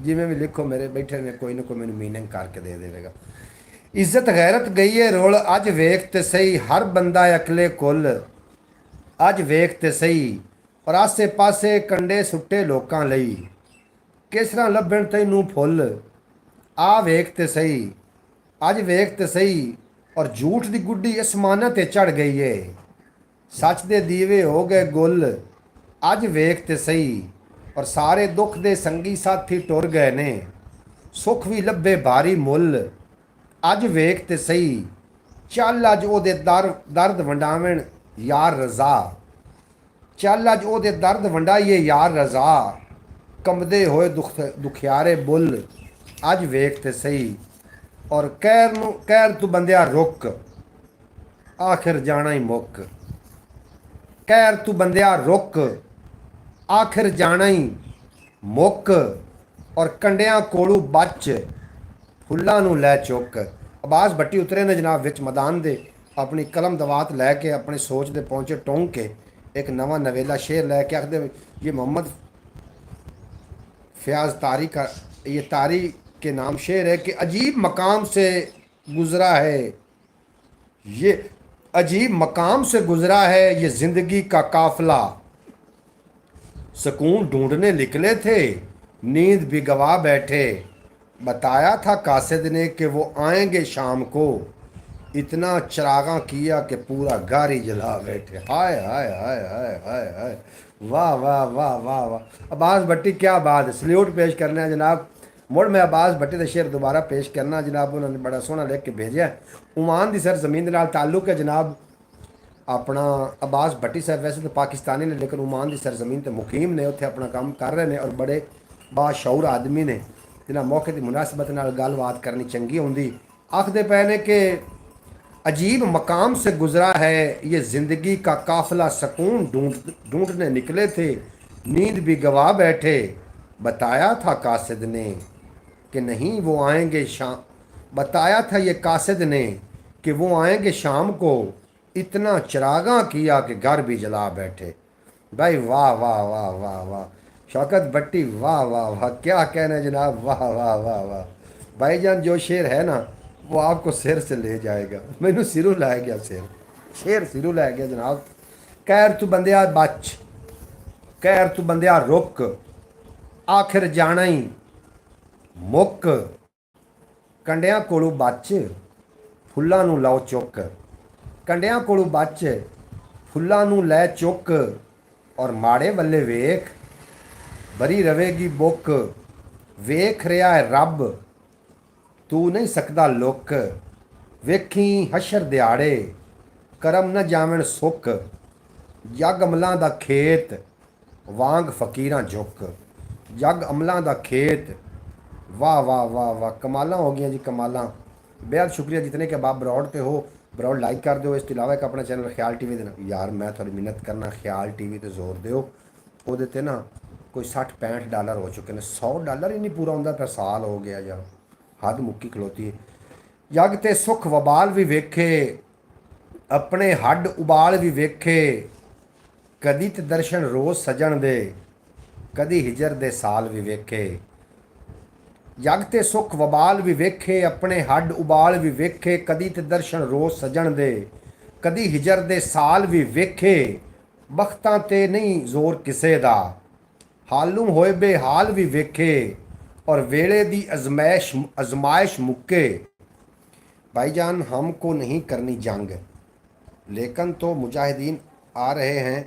जिमें भी लिखो मेरे बैठे ने कोई ना कोई मैंने मीनिंग करके दे देगा इज्जत गैरत गई है रोल अज वेख ते सही हर बंदा अकले कुल अज वेख ते सही और आसे पासे कंडे सुट्टे लोकां लई किस तरह लभण तैनू फुल आ वेख ते सही अज वेख ते सही और झूठ दी गुड्डी आसमानां ते चढ़ गई है सच दे दीवे हो गए गुल अज वेख ते सही और सारे दुख दे संगी साथी टुर गए ने सुख भी लभे भारी मुल अज वेख ते सही चल अज ओदे दर्द वंडावण यार रज़ा चल अज ओदे दर्द वंडाइए यार रज़ा ਕੰਬਦੇ ਹੋਏ ਦੁਖਿਆਰੇ ਬੁੱਲ ਅੱਜ ਵੇਖ ਤੇ ਸਹੀ। ਔਰ ਕਹਿਰ ਤੂੰ ਬੰਦਿਆ ਰੁਕ, ਆਖਿਰ ਜਾਣਾ ਹੀ ਮੁੱਕ। ਕਹਿਰ ਤੂੰ ਬੰਦਿਆ ਰੁਕ, ਆਖਿਰ ਜਾਣਾ ਹੀ ਮੁੱਕ। ਔਰ ਕੰਡਿਆਂ ਕੋਲੋਂ ਬਚ, ਫੁੱਲਾਂ ਨੂੰ ਲੈ ਚੁੱਕ। ਅਬਾਸ ਭੱਟੀ ਉਤਰੇ ਨੇ ਜਨਾਬ ਵਿੱਚ ਮੈਦਾਨ ਦੇ, ਆਪਣੀ ਕਲਮ ਦਵਾਤ ਲੈ ਕੇ ਆਪਣੀ ਸੋਚ ਦੇ ਪਹੁੰਚੇ ਟੋਂਕ ਕੇ एक नवा नवेला शेर लैके आखते ये मोहम्मद फयाज तारी का ये तारी के नाम शेर है कि अजीब मकाम से गुज़रा है, ये अजीब मकाम से गुज़रा है ये ज़िंदगी का काफ़िला। सुकून ढूंढने निकले थे, नींद भी गवा बैठे। बताया था कासिद ने कि वो आएंगे शाम को, इतना चरागा किया कि पूरा घर ही जला बैठे। हाय हाय हाय हाय हाय हाय, वाह वाह वाह वाह वाह। अब्बास भट्टी क्या बात है, सल्यूट पेश करना है जनाब। मुड़ मैं अब्बास भट्टी का शेर दोबारा पेश करना जनाब, उन्होंने बड़ा सोहना लिख के भेजा। ओमान की सर जमीन के नाल ताल्लुक है जनाब अपना। अब्बास भट्टी साहब वैसे तो पाकिस्तानी ने, लेकिन ओमान की सरजमीन तो मुकीम ने, उत्थे अपना काम कर रहे हैं और बड़े बाशऊर आदमी ने जिन्हें मौके की मुनासिबत नाल गलबात करनी चंगी होंदी। आखते पे ने कि अजीब मकाम से गुज़रा है ये ज़िंदगी का काफ़िला, सुकून ढूंढने निकले थे, नींद भी गवा बैठे। बताया था कासिद ने कि नहीं वो आएंगे शाम, बताया था ये कासिद ने कि वो आएंगे शाम को, इतना चरागा किया कि घर भी जला बैठे। भाई वाह वाह वाह वाह वाह, शौकत भट्टी वाह वाह वाह, क्या कहना जनाब, वाह वाह वाह वाह। भाईजान जो शेर है ना वो आपको सिर से ले जाएगा। मैनू सिरों लै गया शेर सिरों लै गया जनाब। कहर तू बंदिया बच, कहर तू बंदिया रुक, आखिर जाना ही मुक। कंडियां कोलों बच, फुल्लां नूं लाओ चुक। कंडियां कोलों बच, फुल्लां नूं लै चुक। और माड़े वल्ले वेख, बरी रवेगी बुक। वेख रहा है रब, तू नहीं सकदा लुक। वेखी हशर दिहाड़े, करम न जावन सुख। जग अमलां दा खेत, वांग फकीरां झुक। जग अमलां दा खेत, वाह वाह वाह वाह, कमालां हो गई जी कमालां। बेहद शुक्रिया जितने के बाप बरौड़ ते हो, बरौड़ लाइक कर दो। इस तो इलावा एक अपना चैनल ख्याल टीवी देना यार, मैं थोड़ी मिन्नत करना, ख्याल टीवी ते जोर दिओ। ਉਹਦੇ ਤੇ ना कोई 60-65 डॉलर हो चुके हैं, $100 ही नहीं पूरा होंदा पर साल हो गया यार, हद मुक्की खलोती है। जग ते सुख वबाल भी वेखे, अपने हड उबाल भी वेखे। कदी ते दर्शन रोज़ सजन दे, कदी हिजर दे साल भी वेखे। जग ते सुख वबाल भी वेखे, अपने हड उबाल भी वेखे। कदी ते दर्शन रोज़ सजन दे, कदी हिजर दे साल भी वेखे। बख्तां ते नहीं जोर किसे दा, हालू होए बेहाल भी वेखे। और वेले दी आजमाइश मुक्के। भाईजान हमको नहीं करनी जंग, लेकिन तो मुजाहिदीन आ रहे हैं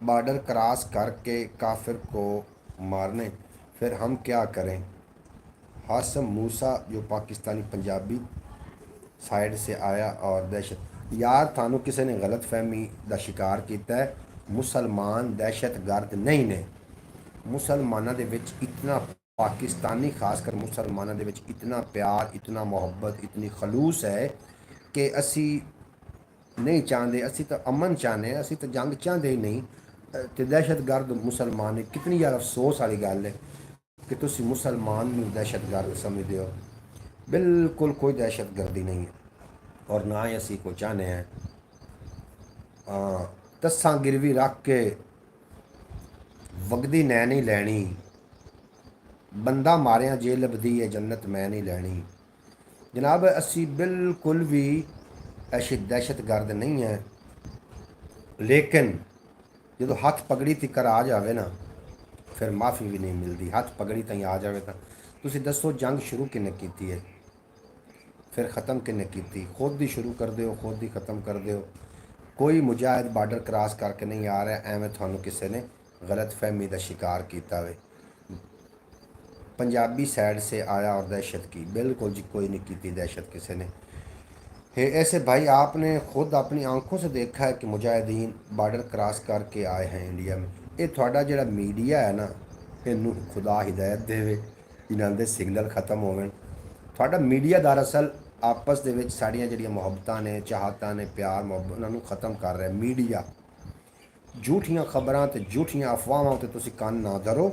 बॉर्डर क्रॉस करके काफिर को मारने, फिर हम क्या करें। हासम मूसा जो पाकिस्तानी पंजाबी साइड से आया और दहशत यार थानू किसी ने गलत फहमी का शिकार किया है। मुसलमान दहशत गर्द नहीं ने। मुसलमानों के विच इतना, पाकिस्तानी खासकर मुसलमानों के विच इतना प्यार, इतना मुहब्बत, इतनी खलूस है कि असी नहीं चाहते, असी तो अमन चाहते, असी तो जंग चाहते ही नहीं। तो दहशत गर्द मुसलमान है, कितनी यार अफसोस वाली गल है कि तुसी मुसलमान भी दहशत गर्द समझते हो। बिल्कुल कोई दहशत गर्दी नहीं है और ना ही असी को चाहते हैं। तस्सां गिरवी रख के वगदी नै नहीं लैनी, बंदा मारिया जे लभदी है जन्नत मैं नहीं लैनी। जनाब असी बिल्कुल भी ऐसी दहशत गर्द नहीं है, लेकिन जो हथ पगड़ी तिकर आ जाए ना फिर माफ़ी भी नहीं मिलती। हथ पगड़ी तई आ जाए तो तुसी दसो जंग शुरू किन्ने कीती है, फिर ख़त्म किन्ने कीती। खुद ही शुरू कर दो, खुद ही ख़त्म कर दो। कोई मुजाहिद बार्डर क्रॉस करके नहीं आ रहा, एवं थानू किसी ने गलत फहमी का शिकार किया वे। पंजाबी साइड से आया और दहशत की, बिल्कुल जी कोई नहीं की दहशत किसी ने। ऐसे भाई आपने खुद अपनी आंखों से देखा है कि मुजाहिदीन बार्डर क्रॉस करके आए हैं इंडिया में। ये थोड़ा जो मीडिया है ना, ਇਹਨੂੰ ਖੁਦਾ ਹਿਦਾਇਤ ਦੇਵੇ, ਇਹਨਾਂ ਦੇ ਸਿਗਨਲ ਖਤਮ ਹੋਵਣ। ਤੁਹਾਡਾ ਮੀਡੀਆ ਦਰਅਸਲ ਆਪਸ ਦੇ ਵਿੱਚ ਸਾਡੀਆਂ ਜਿਹੜੀਆਂ ਮੁਹੱਬਤਾਂ ਨੇ, ਚਾਹਤਾਂ ਨੇ, ਪਿਆਰ ਮੁਹੱਬਤ, ਉਹਨਾਂ ਨੂੰ ਖਤਮ ਕਰ ਰਿਹਾ ਮੀਡੀਆ। ਝੂਠੀਆਂ ਖਬਰਾਂ ਤੇ ਝੂਠੀਆਂ ਅਫਵਾਹਾਂ ਉੱਤੇ ਤੁਸੀਂ ਕੰਨ ਨਾ ਧਰੋ,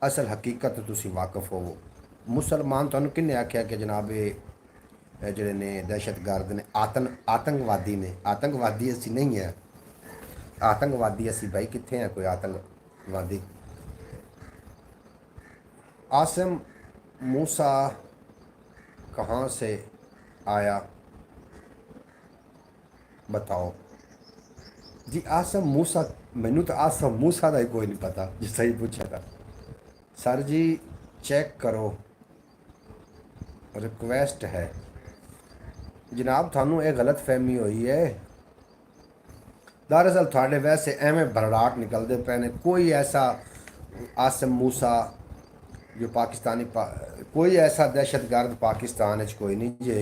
ਅਸਲ ਹਕੀਕਤ ਤੋਂ ਤੁਸੀਂ ਵਾਕਿਫ ਹੋਵੋ। ਮੁਸਲਮਾਨ ਤੁਹਾਨੂੰ ਕਿਹਨੇ ਆਖਿਆ ਕਿ ਜਨਾਬ ਇਹ ਜਿਹੜੇ ਨੇ ਦਹਿਸ਼ਤਗਰਦ ਨੇ, ਆਤੰਕਵਾਦੀ ਨੇ? ਆਤੰਕਵਾਦੀ ਅਸੀਂ ਨਹੀਂ ਹੈ। आतंकवादी असी भाई कितने हैं कोई आतंकवादी? आसिम मूसा कहाँ से आया बताओ जी? आसिम मूसा, मैनू तो आसिम मूसा का ही कोई नहीं पता जी, सही पूछा था सर जी। चेक करो, रिक्वेस्ट है जनाब। थानू ये गलत फहमी हुई है। दरअसल थोड़े वैसे एवं भरड़ाट निकलते पे ने। कोई ऐसा आसिम मूसा जो कोई ऐसा दहशतगर्द पाकिस्तान कोई नहीं जे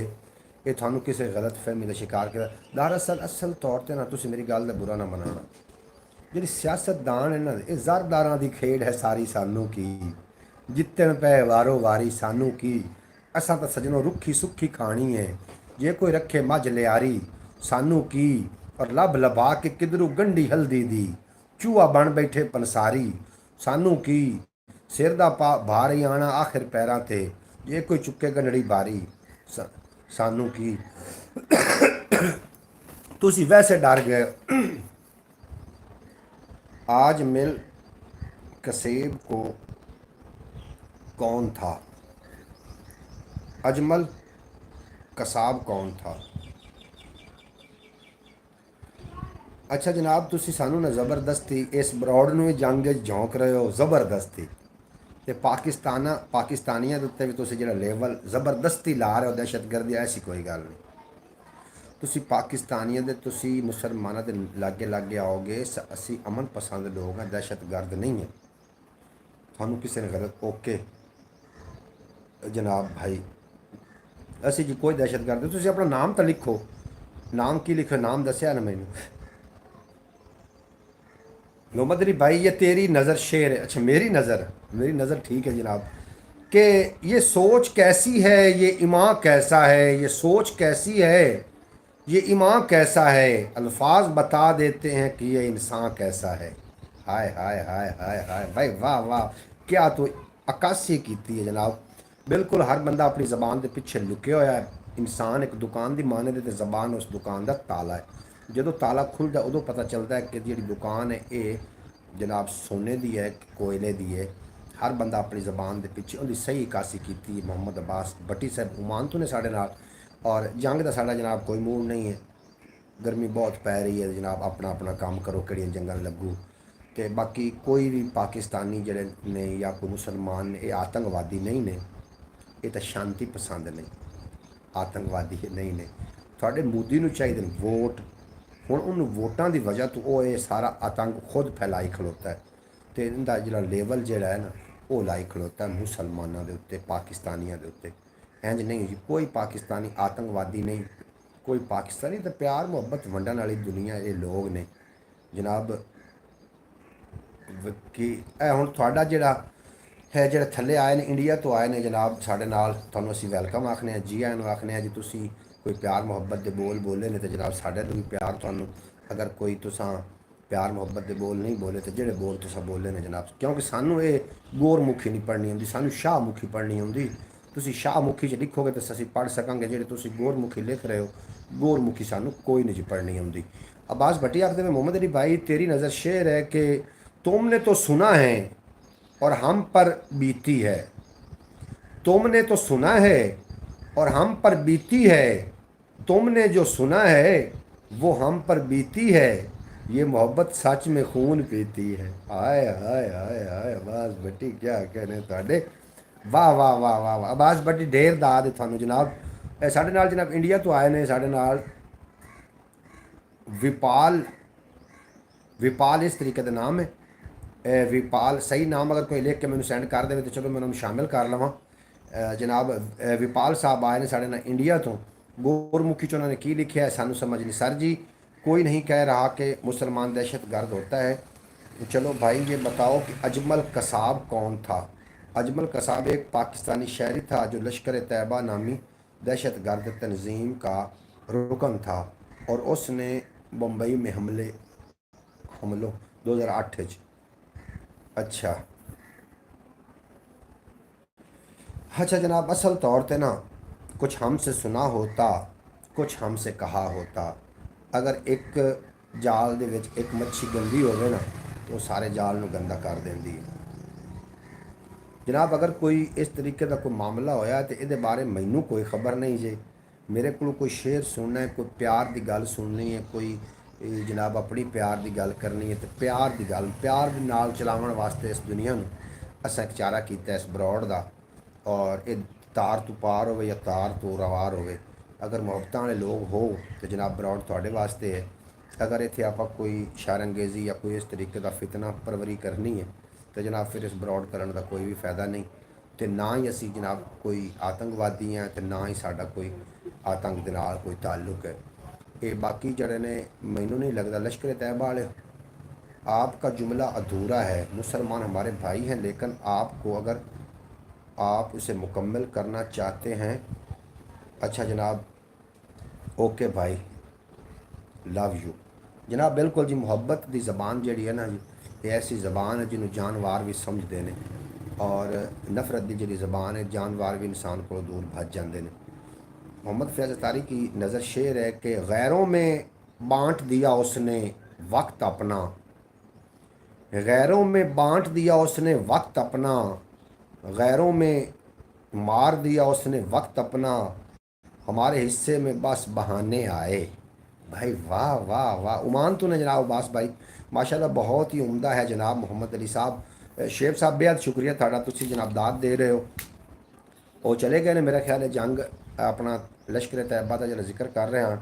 ये थानू किसी गलत फहमी का शिकार किया। दरअसल असल तौर पर ना तुसी मेरी गल का बुरा ना मनाना। जी सियासतदान है ना, ये ज़रदारां की खेड है सारी। सानू की जितन पे वारो वारी सानू की। असा तो सजनों रुखी सुखी खानी है। जे कोई रखे मझ लियारी सानू की, और लभ लभा के किधरू गंढी हल्दी दी चूहा बन बैठे पंसारी सानू की। सिर दा भार ही आना आखिर पैरां ते, जे कोई चुके गंढड़ी बारी सानू की। तुसी वैसे डर गए। आज मिल कसेब को कौन था? अजमल कसाब कौन था? अच्छा जनाब, तुसी सानू ना ज़बरदस्ती इस बरौड़ नूं जंग झोंक रहे हो ज़बरदस्ती। तो पाकिस्तानियों के उत्ते भी तुसी जिहड़ा लेवल ज़बरदस्ती ला रहे हो दहशतगर्दी, ऐसी कोई गल नहीं। तुसी पाकिस्तानियों दे, तुसी मुसलमानों के लागे लागे आओगे। असी अमन पसंद लोग हैं, दहशतगर्द नहीं है। थानू किसी ने गलत ओके जनाब भाई, असी जी कोई दहशतगर्द। तुसी अपना नाम तो लिखो, नाम की लिखो? नाम दसिया ना मैनू मोहम्मद अली भाई। ये तेरी नज़र शेर है। अच्छा मेरी नज़र ठीक है जनाब। कि ये सोच कैसी है, ये ईमान कैसा है? ये सोच कैसी है, ये ईमान कैसा है? अल्फाज बता देते हैं कि ये इंसान कैसा है। हाय हाय हाय हाय हाय भाई, वाह वाह, क्या तो अक्कासी की है जनाब। बिल्कुल हर बंदा अपनी ज़बान के पिछे लुके होया है। इंसान एक दुकान की माने दे, ज़बान उस दुकान का ताला है। जो ताला खुलता उदों पता चलता है कि जी दुकान है ये जनाब सोने की है, कोयले की है। हर बंदा अपनी ज़बान के पिछे उनकी सही इकासी की। मोहम्मद अब्बास भट्टी साहब उमान तो ने साढ़े नाल। और जंग का साढ़ा जनाब कोई मूड नहीं है। गर्मी बहुत पै रही है जनाब, अपना अपना काम करो, किहड़ियां जंगल लगू। तो बाकी कोई भी पाकिस्तानी जड़े ने या कोई मुसलमान ने, ये आतंकवादी नहीं ने। ये तो शांति पसंद ने, आतंकवादी नहीं ने। थोड़े मोदी नूं चाहिए वोट। हुण उन्होंने वोटां की वजह तो वो ये सारा आतंक खुद फैलाई खड़ोता है। तो इनका जो लेवल जोड़ा है ना, वो लाई खड़ोता है मुसलमानों के उत्ते, पाकिस्तानियों के उत्ते। इंज नहीं जी, कोई पाकिस्तानी आतंकवादी नहीं। कोई पाकिस्तानी तो प्यार मुहब्बत वंडन वाली दुनिया ये लोग ने जनाब। कि हुण तुहाडा जिहड़ा है, जिहड़े थल्ले आए ने इंडिया तो आए ने जनाब साढ़े नाल, तुहानूं असीं वैलकम आखने, जी आए नूं आखने जी। तुसीं कोई प्यार मुहब्बत के बोल बोले ने तो जनाब साढ़े भी प्यार तुहानूं। अगर कोई तुसां प्यार मुहब्बत के बोल नहीं बोले तो जिहड़े बोल तुसां बोले ने जनाब, क्योंकि सानूं ये गोरमुखी नहीं पढ़नी आउंदी, सानूं शाहमुखी पढ़नी आउंदी। तुसीं शाहमुखी च लिखोगे तो असीं पढ़ सकांगे। जिहड़े तुसीं गोरमुखी लिख रहे हो, गोरमुखी सानूं कोई नहीं जी पढ़नी आउंदी। अब्बास भट्टी आखदे ने मोहम्मद अली भाई तेरी नज़र शेर है कि तुमने तो सुना है और हम पर बीती है। तुमने तो सुना है और हम पर बीती है। तुमने जो सुना है वो हम पर बीती है। ये मोहब्बत सच में खून पीती है। हाय हाय हाय हाय, अब्बास भट्टी क्या कहने तुहाडे। वाह वाह वाह वाह वाह, अब्बास भट्टी ढेर दाद थानू जनाब। साढ़े नाल जनाब इंडिया तो आए ने साढ़े नाल विपाल। विपाल इस तरीके का नाम है, विपाल सही नाम अगर कोई लिख के मैंने सेंड कर दे तो चलो मैं उन्होंने शामिल कर लवां। जनाब विपाल साहब आए ने साढ़े नाल इंडिया तो। गोरमुखी च उन्होंने की लिखा है सानू समझ नहीं। सर जी कोई नहीं कह रहा कि मुसलमान दहशतगर्द होता है। चलो भाई ये बताओ कि अजमल कसाब कौन था। अजमल कसाब एक पाकिस्तानी शहरी था जो लश्कर तैयबा नामी दहशत गर्द तंजीम का रुकन था और उसने मुंबई में हमलों 2008 च। अच्छा। अच्छा जनाब, असल तौर पे ना कुछ हमसे सुना होता, कुछ हमसे कहा होता। अगर एक जाल ਦੇ ਵਿੱਚ ਇੱਕ ਮੱਛੀ ਗੰਦੀ ਹੋਵੇ ਨਾ तो सारे जाल ਨੂੰ गंदा कर देंदी है। जनाब अगर कोई इस तरीके का कोई मामला होया तो ये बारे मैनू कोई खबर नहीं जे। मेरे को कोई शेर सुनना है, कोई प्यार की गल सुननी है, कोई जनाब अपनी प्यार की गल करनी है तो प्यार की गल प्यार दे नाल चलावन वास्ते इस दुनिया में असा एक चारा किया इस बरौड़ का। और ये तार तो पार हो या तार तो रवार हो। अगर मुहब्बत वाले लोग हो तो जनाब बरौड़ थोड़े वास्ते है। अगर इतने आप कोई शारंगेजी या कोई इस तरीके का फितना परवरी करनी है तो जनाब फिर इस ब्रॉड करने का कोई भी फायदा नहीं। तो ना ही असी जनाब कोई आतंकवादी हैं तो ना ही साडा कोई आतंक के नाल कोई ताल्लुक है। ये बाकी जड़े ने मैनू नहीं लगता लश्कर तैयबा वाले, आपका जुमला अधूरा है। मुसलमान हमारे भाई हैं लेकिन आपको अगर आप उसे मुकम्मल करना चाहते हैं। अच्छा जनाब, ओके भाई, लव यू जनाब। बिल्कुल जी, मुहब्बत की ज़बान जी है ना जी, ये ऐसी ज़बान है जिन्होंने जानवर भी समझते हैं और नफरत की जी ज़बान है जानवर भी इंसान को दूर भज जाते हैं। मोहम्मद फैज़ अतारी की नज़र शेर है कि गैरों में बांट दिया उसने वक्त अपना, गैरों में बांट दिया उसने वक्त अपना, गैरों में मार दिया उसने वक्त अपना, हमारे हिस्से में बस बहाने आए। भाई वाह वाह वाह, उमान तो ने जनाब अब्बास भाई माशाल्लाह बहुत ही उम्दा है जनाब। मोहम्मद अली साहब शेब साहब बेहद शुक्रिया थाड़ा, तुसी जनाब दाद दे रहे हो। वो चले गए ने मेरा ख्याल है जंग अपना लश्कर तैयबा का जो जिक्र कर रहे हैं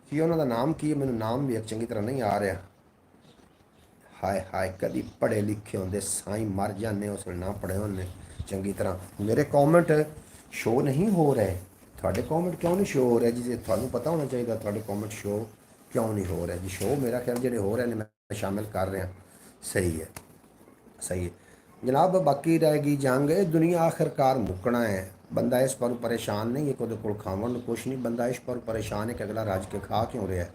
कि उन्होंने नाम की मैंने नाम भी एक चंगी तरह नहीं आ रहा। हाय हाय, कभी पढ़े लिखे होंगे साई मर जाने उस ना पढ़े होने चंगी तरह। मेरे कॉमेंट शो नहीं हो रहे, थोड़े कॉमेंट क्यों नहीं शो हो रहे जी? थानू पता होना चाहिए थोड़े कॉमेंट शो क्यों नहीं हो रहे जी? शो मेरा ख्याल जो हो रहे हैं मैं शामिल कर रहा। सही है, सही है जनाब। बाकी रहेगी जंग, दुनिया आखिरकार मुकना है। बंदा इस पर परेशान नहीं है कि को खावन कुछ नहीं, बंदा इस पर परेशान है कि अगला रज के खा क्यों रहा है।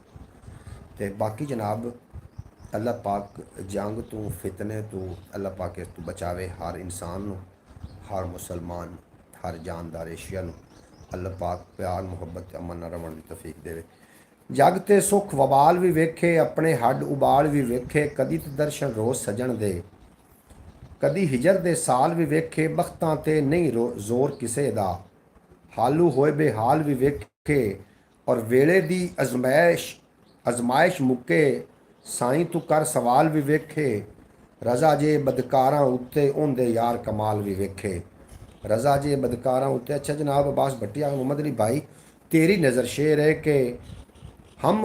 तो बाकी जनाब अल्लाह पाक जंग तो फितने तो अल्लाह पाक इस तो बचावे हर इंसान नू, हर मुसलमान, हर जानदार एशिया नू अल्लाह पाक प्यार मुहब्बत अमन नाल रवण की तौफीक देवे। जग ते सुख वबाल भी वेखे, अपने हड उबाल भी वेखे, कदी तो दर्शन रोज सजन दे, कदी हिजर दे साल भी वेखे, बख्तां ते नहीं जोर किसे दा, हालू होए बेहाल भी वेखे, और वेले दी अजमाइश मुके, साईं तू कर सवाल भी वेखे, रजा जे बदकारां उत्ते उनदे यार कमाल भी वेखे, रजा जे बदकारां उत्ते। अच्छा जनाब अब्बास भट्टिया मोहम्मद अली भाई, तेरी नज़र शेर है कि हम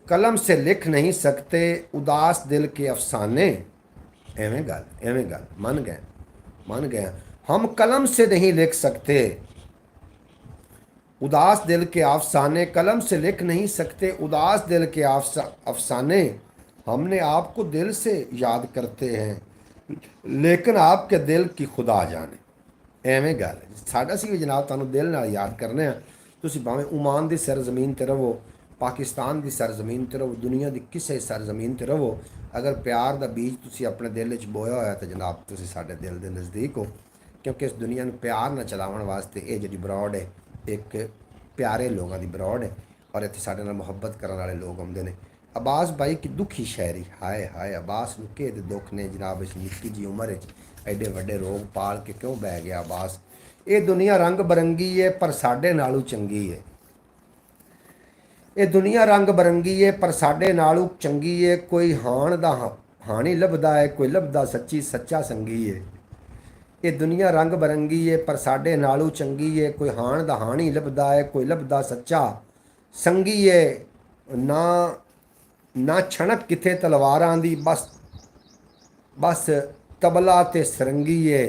कलम से लिख नहीं सकते उदास दिल के अफसाने। एवें गल मन गए। हम कलम से नहीं लिख सकते उदास दिल के अफसाने, कलम से लिख नहीं सकते उदास दिल के अफसाने, हमने आपको दिल से याद करते हैं लेकिन आपके दिल की खुदा जाने। एवें गल साडा सी भी जनाब तुहानूं दिल नाल याद करने आ। तुसीं भावें ओमान की सरजमीन ते रहो, पाकिस्तान की सरजमीन ते रहो, दुनिया की किसी सरजमीन ते रहो, अगर प्यार का बीज तुसीं अपने दिल च बोया होया तो जनाब तुसीं साडे दिल के नज़दीक हो। क्योंकि इस दुनिया में प्यार न चलावन वास्ते ये जी ब्रॉड है एक प्यारे लोगों की ब्रॉड है और इतने साढ़े नाल मुहब्बत करने वाले लोग आते हैं। अब्बास भाई की दुखी शायरी, हाय हाय अब्बास नूं के दुख ने जनाब। इस निक्की जी उम्र एडे वड्डे रोग पाल के क्यों बह गया अब्बास। ये दुनिया रंग बरंगी है पर साडे नालों चंगी है, ये दुनिया रंग बरंगी है पर साडे नालों चंगी है। कोई हाण दा हाणी लभदा है, कोई लभदा सच्ची सच्चा संगी है। ये दुनिया रंग बरंगी है पर साडे नालों चंगी है, कोई हाण दा हाणी लभदा है, कोई लभदा सच्चा संगी है। ना ना छणक किथे तलवारां दी, बस बस तबला ते सरंगी है।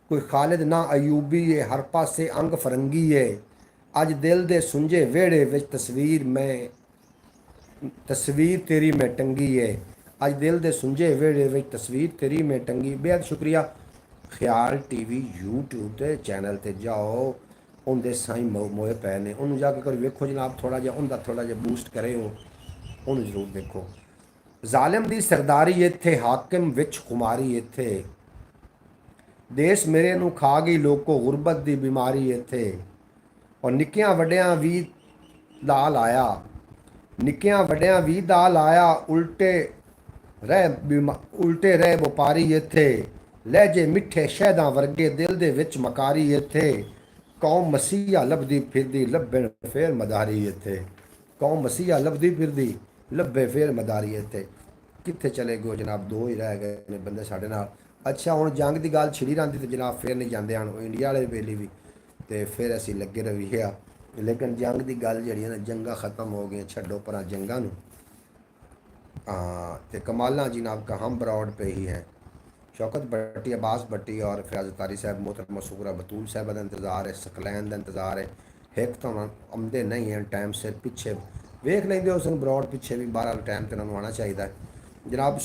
कोई खालिद ना अयूबी है, हर पासे अंग फरंगी है। अज दिल दे सुंजे वेड़े विच तस्वीर तेरी मैं टंगी है। अज दिल दे सुंझे वेड़े विच तस्वीर तेरी में टंगी। बेहद शुक्रिया। ख्याल टीवी यूट्यूब के चैनल ते जाओ, उनके साईं मोए पै ने, उन्होंने जाके कर वेखो जनाब, थोड़ा जिहा उनका थोड़ा जिहा बूस्ट करे हो, उन्होंने जरूर देखो। जालिम दी सरदारी इत्थे, हाकिम विच खुमारी इत्थे, देश मेरे नू खा गई लोको गुरबत दी बीमारी इत्थे। और निक्कियां वड्डियां भी दा लाया, निक्कियां वड्डियां भी दा लाया, उल्टे रह वपारी इत्थे, लहजे मिठे शहदां वर्गे दिल दे विच मकारी इत्थे। कौम मसीहा लभदी फिरदी लभण फेर मदारी इत्थे, कौम मसीहा लभदी फिरदी लभे फेर मदारी इत्थे। कित्थे चले गए जनाब, दो ही रह गए ने बंदे साढ़े नाल। अच्छा हुण जंग की गल छिड़ी रही तो जनाब फिर नहीं जाते हैं इंडिया वाले वेले भी, तो फिर असी लगे रही है। लेकिन जंग की गल जी ना, जंगा खत्म हो गई, छड्डो पर जंगा नूं। हाँ, तो कमाला जनाब का हम ब्रॉड पे ही हैं। शौकत भट्टी, अब्बास भट्टी और फिराज कारी साहब, मोहतरमा सुगरा बतूल साहब का इंतजार है, सकलैन का इंतजार है। एक तो आते नहीं हैं टाइम से, पिछे वेख लेंगे उस ब्रॉड पिछे भी, बारह टाइम तो उन्होंने आना चाहिए जनाब।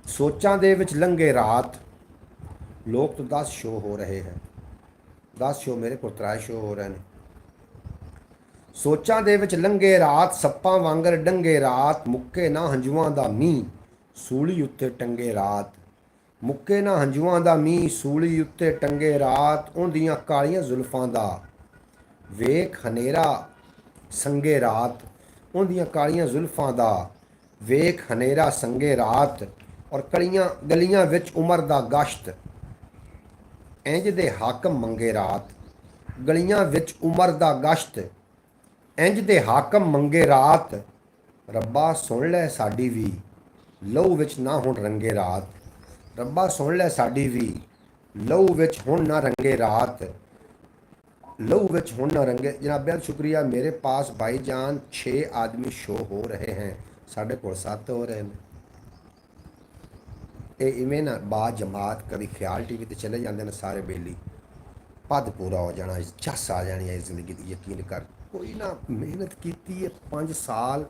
सोचां दे विच लंघे रात, लोग तो 10 शो हो रहे हैं, 10 शो मेरे को 3 शो हो रहे हैं। सोचां दे विच लंघे रात, सप्पां वांगर डंगे रात, मुक्के ना हंजुआं दा मींह, सूली उत्ते टंगे रात। मुक्के ना हंजुआं दा मींह, सूली उत्ते टंगे रात, उन्दियां कालियां जुल्फां दा वेख हनेरा संगे रात, उन्दियां कालियां जुल्फां दा वेख हनेरा संगे रात। और गलियां विच उमर दा गश्त, इंज दे हाकम मंगे रात। गलियां विच उमर दा गश्त, इंज दे हाकम मंगे रात। रब्बा सुन लै साडी भी, लहू विच ना हुण रंगे रात। रब्बा सुन लै साडी भी, लहू विच हुण ना रंगे रात। लहू विच हुण ना रंगे। जनाब बेहद शुक्रिया। मेरे पास भाईजान 6 आदमी शो हो रहे हैं, साढ़े को 7 हो रहे हैं। ये इवें ना बाद जमात कभी ख्याल टीवी ते चले जाते हैं सारे बेली, पद पूरा हो जाना, चस आ जानी है जिंदगी की। यकीन कर, कोई ना मेहनत की है 5 साल,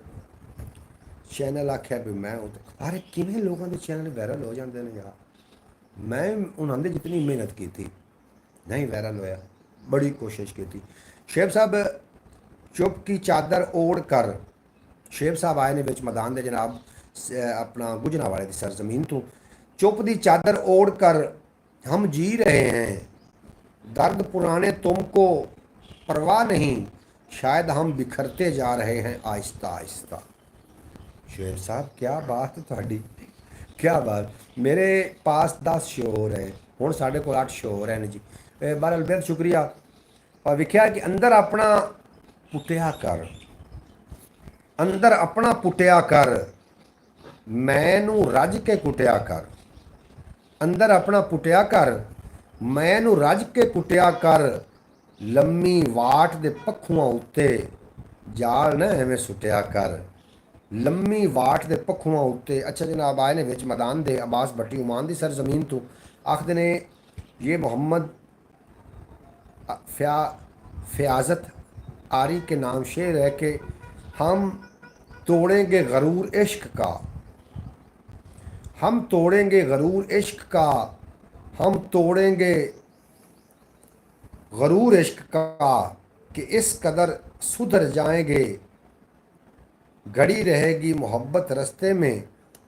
चैनल आख्या भी मैं अरे किमें लोगों के चैनल वायरल हो जाते हैं यार। मैं उन्होंने जितनी मेहनत की थी नहीं वायरल होया, बड़ी कोशिश की थी। शेब साहब चुप की चादर ओढ़ कर, शेब साहब आए ने बिच मैदान दे जनाब अपना गुजरांवाले की सरजमीन तो। चुप दी चादर ओढ़ कर हम जी रहे हैं, दर्द पुराने तुमको परवाह नहीं, शायद हम बिखरते जा रहे हैं आहिस्ता आहिस्ता। शेर साहब क्या बात है थोड़ी, क्या बात। मेरे पास 10 शो हो रहे हैं, हुण साढ़े को 8 शो हो रहे हैं जी। बहरहाल बेहद शुक्रिया। और विख्या कि अंदर अपना पुटिया कर, अंदर अपना पुटिया कर, मैनू रज के कुटिया कर। अंदर अपना पुटिया कर, मैनू रज के कुटिया कर। लम्मी वाट दे पखुआं उत्ते जाल ना एवें सुटिया कर। लम्मी वाट दे पखुआं उत्ते। अच्छा जनाब आए ने विच मैदान दे अब्बास भट्टी उमान दी सरजमीन तो, आखदे ने ये मोहम्मद फ़याज़त आरी के नाम शेर है कि हम तोड़ेंगे गरूर इश्क का, हम तोड़ेंगे गरूर इश्क का, हम तोड़ेंगे गरूर इश्क का, कि इस कदर सुधर जाएंगे, घड़ी रहेगी मोहब्बत रस्ते में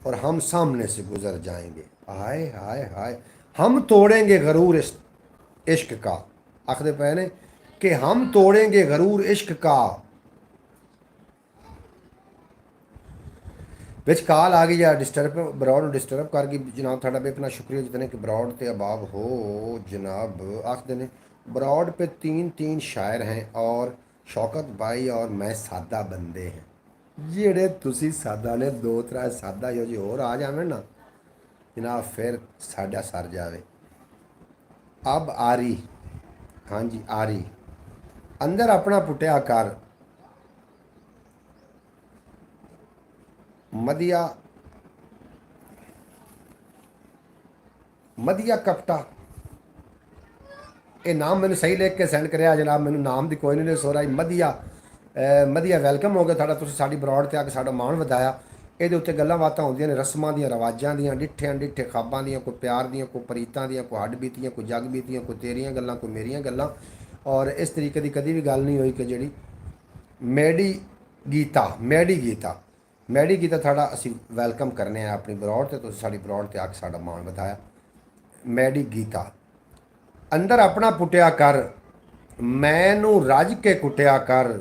और हम सामने से गुजर जाएंगे। हाय हाय हाय, हम तोड़ेंगे गरूर इश्क का, आखदे पे ने कि हम तोड़ेंगे गरूर इश्क का। विच कॉल आ गई या डिस्टर्ब, ब्रॉड डिस्टर्ब कर गई जनाब। थोड़ा बेपना शुक्रिया जितने कि ब्रॉड ते अबाब हो जनाब। आखदे ने ब्रॉड पे 3 शायर हैं और शौकत भाई और मैं सादा बंदे हैं। जेड़े तुसी सादा ने 2-3 सादा यो जी होर आ जावे ना जनाब, फिर साडा सर जावे। अब आरी, हाँ जी आरी, अंदर अपना पुटिया कर, मदिया मदिया कपटा। ये नाम मैंने सही लिख के सेंड कराया जनाब, मैंने नाम की कोई नहीं सो रहा। मदिया मदिया वेलकम हो गया थोड़ा, तुम साड़ी ब्रॉड ते आके साडा मान वधाया। ਇਹਦੇ ਉੱਤੇ ਗੱਲਾਂ ਬਾਤਾਂ ਹੁੰਦੀਆਂ ਨੇ ਰਸਮਾਂ ਦੀਆਂ, ਰਿਵਾਜਾਂ ਦੀਆਂ, ਡਿੱਠਿਆਂ ਡਿੱਠੇ ਖਾਬਾਂ ਦੀਆਂ, ਕੋਈ ਪਿਆਰ ਦੀਆਂ, ਕੋਈ ਪ੍ਰੀਤਾਂ ਦੀਆਂ, ਕੋਈ ਹੱਡ ਬੀਤੀਆਂ, ਕੋਈ ਜਗ ਬੀਤੀਆਂ, ਕੋਈ ਤੇਰੀਆਂ ਗੱਲਾਂ, ਕੋਈ ਮੇਰੀਆਂ ਗੱਲਾਂ। ਔਰ ਇਸ ਤਰੀਕੇ ਦੀ ਕਦੀ ਵੀ ਗੱਲ ਨਹੀਂ ਹੋਈ ਕਿ ਜਿਹੜੀ ਮੈਡੀ ਗੀਤਾ ਤੁਹਾਡਾ ਅਸੀਂ ਵੈਲਕਮ ਕਰਨੇ ਆ ਆਪਣੀ ਬਰੌੜ ਤੇ, ਤੁਸੀਂ ਸਾਡੀ ਬਰੌੜ ਤੇ ਆ ਕੇ ਸਾਡਾ ਮਾਣ ਵਧਾਇਆ। ਮੈਡੀ ਗੀਤਾ ਅੰਦਰ ਆਪਣਾ ਪੁੱਟਿਆ ਕਰ, ਮੈਨੂੰ ਰੱਜ ਕੇ ਕੁੱਟਿਆ ਕਰ,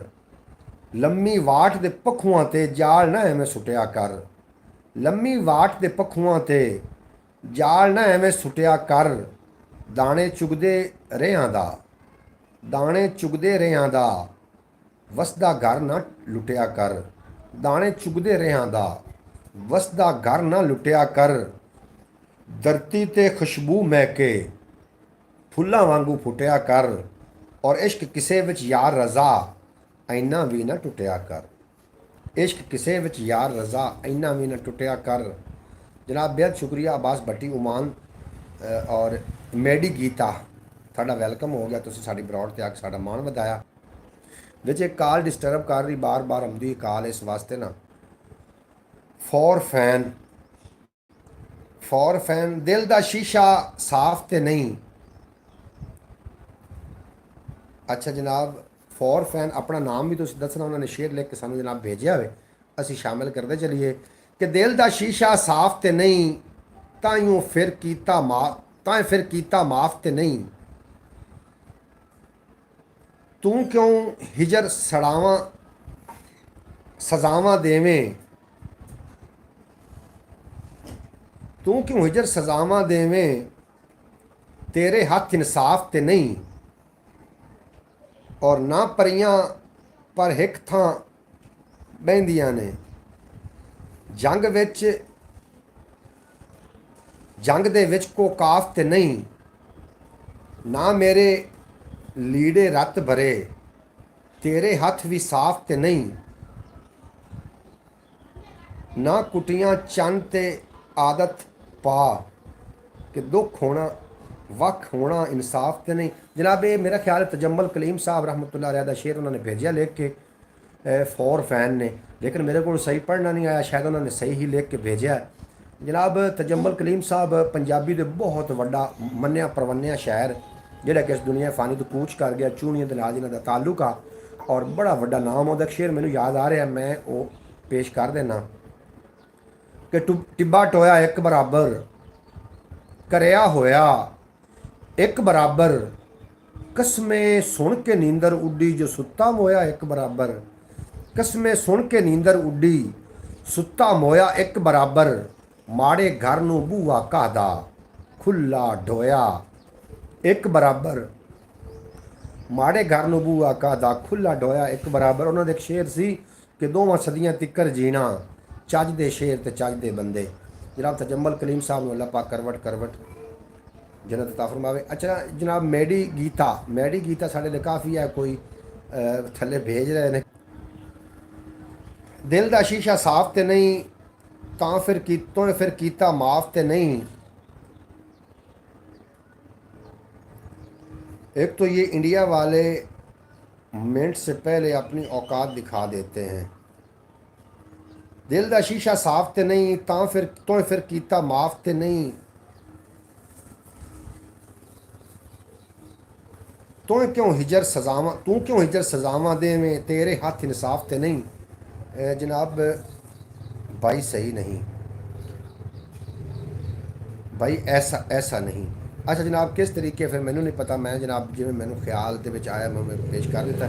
ਲੰਮੀ ਵਾਟ ਦੇ ਪੱਖੂਆਂ ਤੇ ਜਾਲ ਨਾ ਐਵੇਂ ਸੁੱਟਿਆ ਕਰ, ਲੰਮੀ ਵਾਟ ਦੇ ਪੱਖੂਆਂ ਤੇ ਜਾਲ ਨਾ ਐਵੇਂ ਸੁੱਟਿਆ ਕਰ, ਦਾਣੇ ਚੁਗਦੇ ਰਿਆਂ ਦਾ, ਦਾਣੇ ਚੁਗਦੇ ਰਿਆਂ ਦਾ, ਵਸਦਾ ਘਰ ਨਾ ਲੁੱਟਿਆ ਕਰ, ਦਾਣੇ ਚੁਗਦੇ ਰਿਆਂ ਦਾ, ਵਸਦਾ ਘਰ ਨਾ ਲੁੱਟਿਆ ਕਰ, ਧਰਤੀ ਤੇ ਖੁਸ਼ਬੂ ਮਹਿਕੇ, ਫੁੱਲਾਂ ਵਾਂਗੂ ਫੁੱਟਿਆ ਕਰ, ਔਰ ਇਸ਼ਕ ਕਿਸੇ ਵਿੱਚ ਯਾਰ ਰਜ਼ਾ ਇੰਨਾ ਵੀ ਨਾ ਟੁੱਟਿਆ ਕਰ, इश्क किसे विच यार रज़ा इन्ना भी ना टुटिया कर। जनाब बेहद शुक्रिया अब्बास भट्टी उमान और मैडी गीता साडा वैलकम हो गया, तुसीं साडी ब्रॉड ते आके साडा मान वधाया। विच एक कॉल डिस्टर्ब कर रही, बार बार आउंदी कॉल, इस वास्ते ना फॉर फैन दिल दा शीशा साफ ते नहीं। अच्छा जनाब फॉर फैन अपना नाम भी तुसीं दसना, उन्होंने शेयर लिख के सानू जनाब भेजिया होवे, असीं शामिल करते चलीए कि दिल दा शीशा साफ ते नहीं, ताइयों फिर कीता माफ ते नहीं, तू क्यों हिजर सड़ावां सजावां देवें, तू क्यों हिजर सजावां देवें, तेरे हथ इंसाफ ते नहीं, और ना परियां पर हिक थां बहंदियां ने, जंग दे विच को काफ ते नहीं, ना मेरे लीड़े रत भरे, तेरे हथ भी साफ ते नहीं, ना कुटियां चन ते आदत पा, कि दुख होना वख होना इंसाफ ते नहीं। जनाब ये मेरा ख्याल है तजम्मल कलीम साहब रहमतुल्लाह अलैह दा शेर उन्होंने भेजा लिख के फॉर फैन ने, लेकिन मेरे को सही पढ़ना नहीं आया, शायद उन्होंने सही ही लिख के भेजा है। जनाब तजम्मल कलीम साहब पंजाबी दे बहुत वड्डा मन्निया परवन्निया शायर जिहड़ा कि इस दुनिया फानी तो कूच कर गया, चूनिया दे नाल जिन्हां दा ताल्लुक आ और बड़ा वड्डा नाम उहदा। शेर मैनूं याद आ रहा, मैं वो पेश कर देना कि टिब्बा टोया एक बराबर, करिया होया एक बराबर, कसमें सुन के नींदर उड्डी, जो सुत्ता मोया एक बराबर, कसमें सुन के नींदर उड्डी, सुत्ता मोया एक बराबर, माड़े घर नूं बूआ कादा, खुला ढोया एक बराबर, माड़े घर नूं बूआ कादा, खुला ढोया एक बराबर। उन्होंने एक शेर सी कि दोवां सदियां तिक्कर जीना, चज दे शेर ते चज दे बंदे। जनाब तजम्मल कलीम साहब नूं अल्लाह पाक करवट जन्नत अता फरमावे। अच्छा जनाब मैडी गीता साढ़े लिए काफ़ी है, कोई थले भेज रहे हैं, दिल दा शीशा साफ ते नहीं, तां फिर कीता माफ ते नहीं। एक तो ये इंडिया वाले मिनट से पहले अपनी औकात दिखा देते हैं, दिल दा शीशा साफ ते नहीं, तां फिर कीता माफ ते नहीं, तू क्यों हिजर सजावां देवें, तेरे हाथ इंसाफ ते नहीं। जनाब भाई सही नहीं भाई, ऐसा नहीं। अच्छा जनाब किस तरीके फिर मैनू नहीं पता, मैं जनाब जिवें मैनू ख्याल दे विच आया मैं पेश कर देता।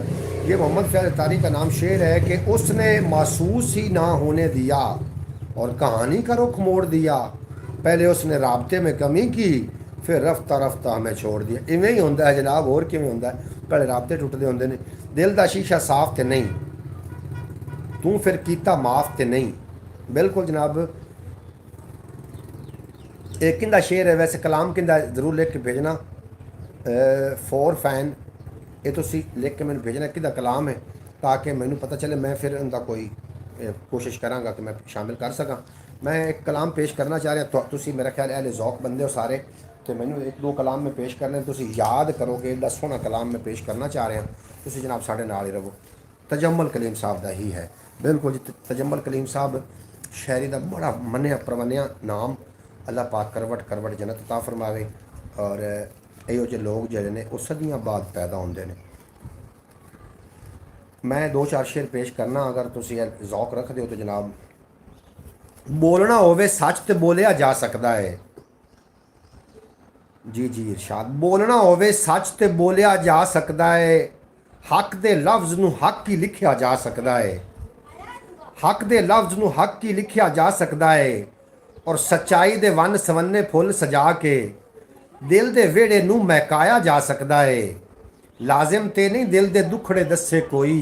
ये मोहम्मद फैज़ तारी का नाम शेर है कि उसने महसूस ही ना होने दिया और कहानी का रुख मोड़ दिया, पहले उसने राबते में कमी की फिर रफ्ता रफ्ता हमें छोड़ दिया। इवें ही होंदा है जनाब, और किवें होंदा है, पहले राबते टुटदे होंदे ने। दिल दा शीशा साफ ते नहीं, तू फिर कीता माफ ते नहीं। बिल्कुल जनाब एक किंदा शेर है, वैसे कलाम किंदा जरूर लिख के भेजना फॉर फैन, ये तुसी लिख के मैंने भेजना किंदा कलाम है, ताकि मैनू पता चले, मैं फिर उनका कोई कोशिश करांगा कि मैं शामिल कर सकां। मैं एक कलाम पेश करना चाह रहा, तुसी मेरा ख्याल अहले ज़ौक बंदे हो सारे, तो मैनू एक दो कलाम में पेश करने, तुसी याद करोगे एडा सोहना कलाम मैं पेश करना चाह रहा। तुसी जनाब साढ़े नाल ही रहो। तजम्मल कलीम साहब का ही है बिल्कुल जी। तजम्मल कलीम साहब शायरी का बड़ा मन्निया परवन्निया नाम। अल्लाह पाक करवट करवट जन्नत अता फरमावे। और इहो जे लोग जिहड़े ने वो सदियां बाद पैदा होंदे ने। मैं दो चार शेर पेश करना, अगर तुसी ज़ौक रखदे हो तो जनाब। बोलना होवे सच ते बोलिया जा सकता है। जी जी इरशाद। बोलना होवे सच ते बोलिया जा सकता है। हक दे लफ्ज़ नूं हक ही लिखिया जा सकता है। हक दे लफ्ज़ नूं हक ही लिखिया जा सकता है। और सच्चाई दे वन सवन्ने फुल सजा के दिल दे वेड़े नूं महकाया जा सकता है। लाजिम ते नहीं दिल दे दुखड़े दसे कोई,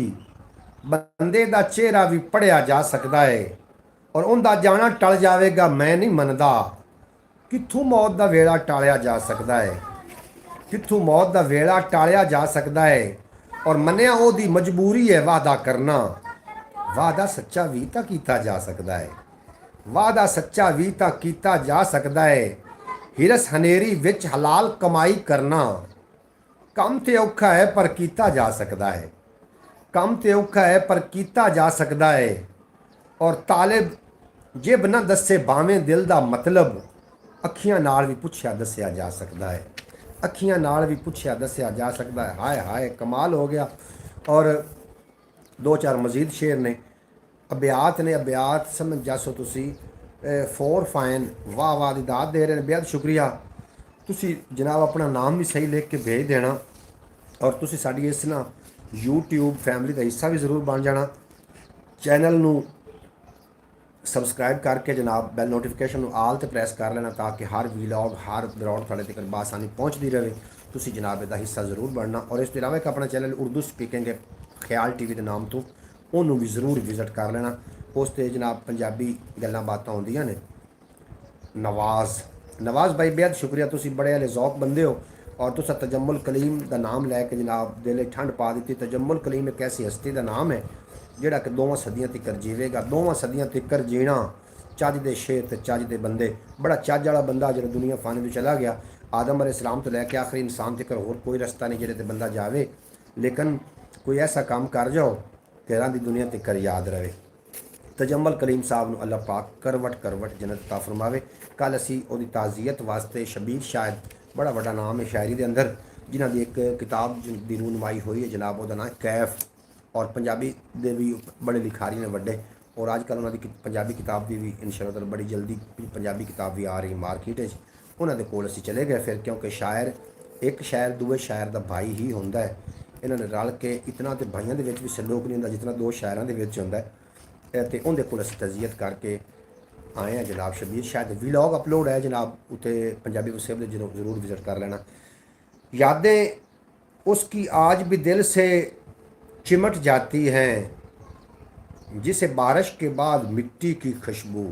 बंदे दा चेहरा भी पढ़िया जा सकता है। और उनका जाना टल जाएगा मैं नहीं मनदा। कित्थों मौत का वेला टालिया जा सकता है। कित्थों मौत का वेला टालिया जा सकता है। और मन्निया ओदी मजबूरी है वादा करना। वादा सच्चा भी तो कीता जा सकता है। वादा सच्चा भी तो कीता जा सकता है। हिरस हनेरी विच हलाल कमाई करना। कम ते औखा है पर कीता जा सकता है। कम ते औखा है पर कीता जा सकता है। और तालिब जिब ना दसे भावें दिल दा मतलब, अखियां नाल भी पुछया दसिया जा सकता है। अखियां नाल भी पुछया दसिया जा सकता है। हाय हाय कमाल हो गया। और दो चार मजीद शेर ने, अबियात ने। अबियात समझ जासो तुसी। फोर फाइन वाह वाह दी दाद दे रहे हैं। बेहद शुक्रिया। तुसी जनाब अपना नाम भी सही लिख के भेज देना। और तुसी साडी इस ना यूट्यूब फैमिली का हिस्सा भी जरूर बन जाना। चैनल नू सबसक्राइब करके जनाब बैल नोटिफिकेशन आल ते प्रेस कर लेना, ताकि हर वीलॉग हर दौड़ थोड़े तक बासानी पहुँचती रहे। तुसी जनाब इसका हिस्सा जरूर बनना। और इस अलावा एक अपना चैनल उर्दू स्पीकिंग है ख्याल टीवी के नाम तो उन्होंने भी जरूर विजिट कर लेना। उस पर जनाब पंजाबी गल्लां बातां होंदियां ने। नवाज़ भाई बेहद शुक्रिया। तुसी बड़े हले ज़ौक बंदे हो। और तुसा तजम्मुल कलीम का नाम लैके जनाब दिल ठंड पा दी। तजम्मुल कलीम एक ऐसी हस्ती का नाम है जिहड़ा कि 2 सदियां तिकर जीवेगा। 2 सदियां तिकर जीना। चज दे शेर ते चज दे बंदे। बड़ा चज वाला बंदा जो दुनिया फाने तो चला गया। आदम अलैहिस्सलाम तो लैके आखिरी इंसान तिकर होर कोई रस्ता नहीं जिहदे ते बंदा जावे। लेकिन कोई ऐसा काम कर जाओ कि दी दुनिया तिकर याद रहे। तजम्मल कलीम साहब नूं अल्लाह पाक करवट करवट जन्नत अता फरमावे। कल असी उहदी ताज़ियत वास्ते शबीर शायद बड़ा वड्डा नाम है शायरी के अंदर, जिन्हां दी एक किताब की रूनमाई हुई है जनाब। उहदा नाम कैफ। और पंजाबी दे भी बड़े लिखारी ने वड्डे। और अजकल उन्होंने पंजाबी किताब की भी इंशाअल्लाह बड़ी जल्दी पंजाबी किताब भी आ रही मार्केट। उन्होंने कोल असी चले गए फिर, क्योंकि शायर एक शायर दूए शायर का भाई ही होंदा है। इन्होंने रल के इतना तो भाइयों के भी सलूक नहीं होंदा जितना दो शायरों के होंदा है। तो उनके कोल असी तज़ियत करके आए हैं जनाब। शबीर शायद वीलॉग अपलोड है जनाब, उते पंजाबी वसेब जरूर विजिट कर लेना। यादें उसकी आज भी दिल से चिमट जाती हैं, जिसे बारिश के बाद मिट्टी की खुशबू।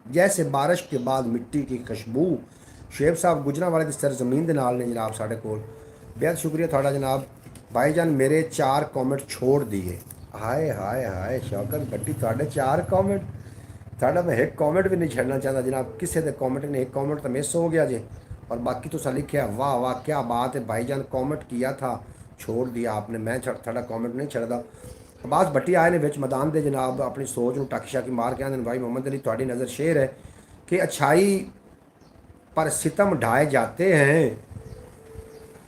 जैसे बारिश के बाद मिट्टी की खुशबू। शेब साहब गुजरांवाले की सरजमीन के नाल ने जनाब साढ़े कोल। बेहद शुक्रिया थोड़ा जनाब। भाईजान मेरे 4 कॉमेंट छोड़ दिए। हाय हाय हाय शौकत भट्टी थोड़े 4 कॉमेंट। थोड़ा मैं एक कॉमेंट भी नहीं छड़ना चाहता जनाब। किसी के कॉमेंट ने एक कॉमेंट तो मिस हो गया जे। और बाकी तुसा लिखा वाह वाह क्या बात है भाईजान, कॉमेंट किया था छोड़ दिया आपने। मैं थोड़ा कॉमेंट नहीं छड़दा। अब्बास भट्टी आए ने बिच मैदान दे जनाब अपनी सोच में टाकी शाकी मार के आते हैं। भाई मोहम्मद अली थोड़ी नज़र शेर है कि अच्छाई पर सितम ढाए जाते हैं,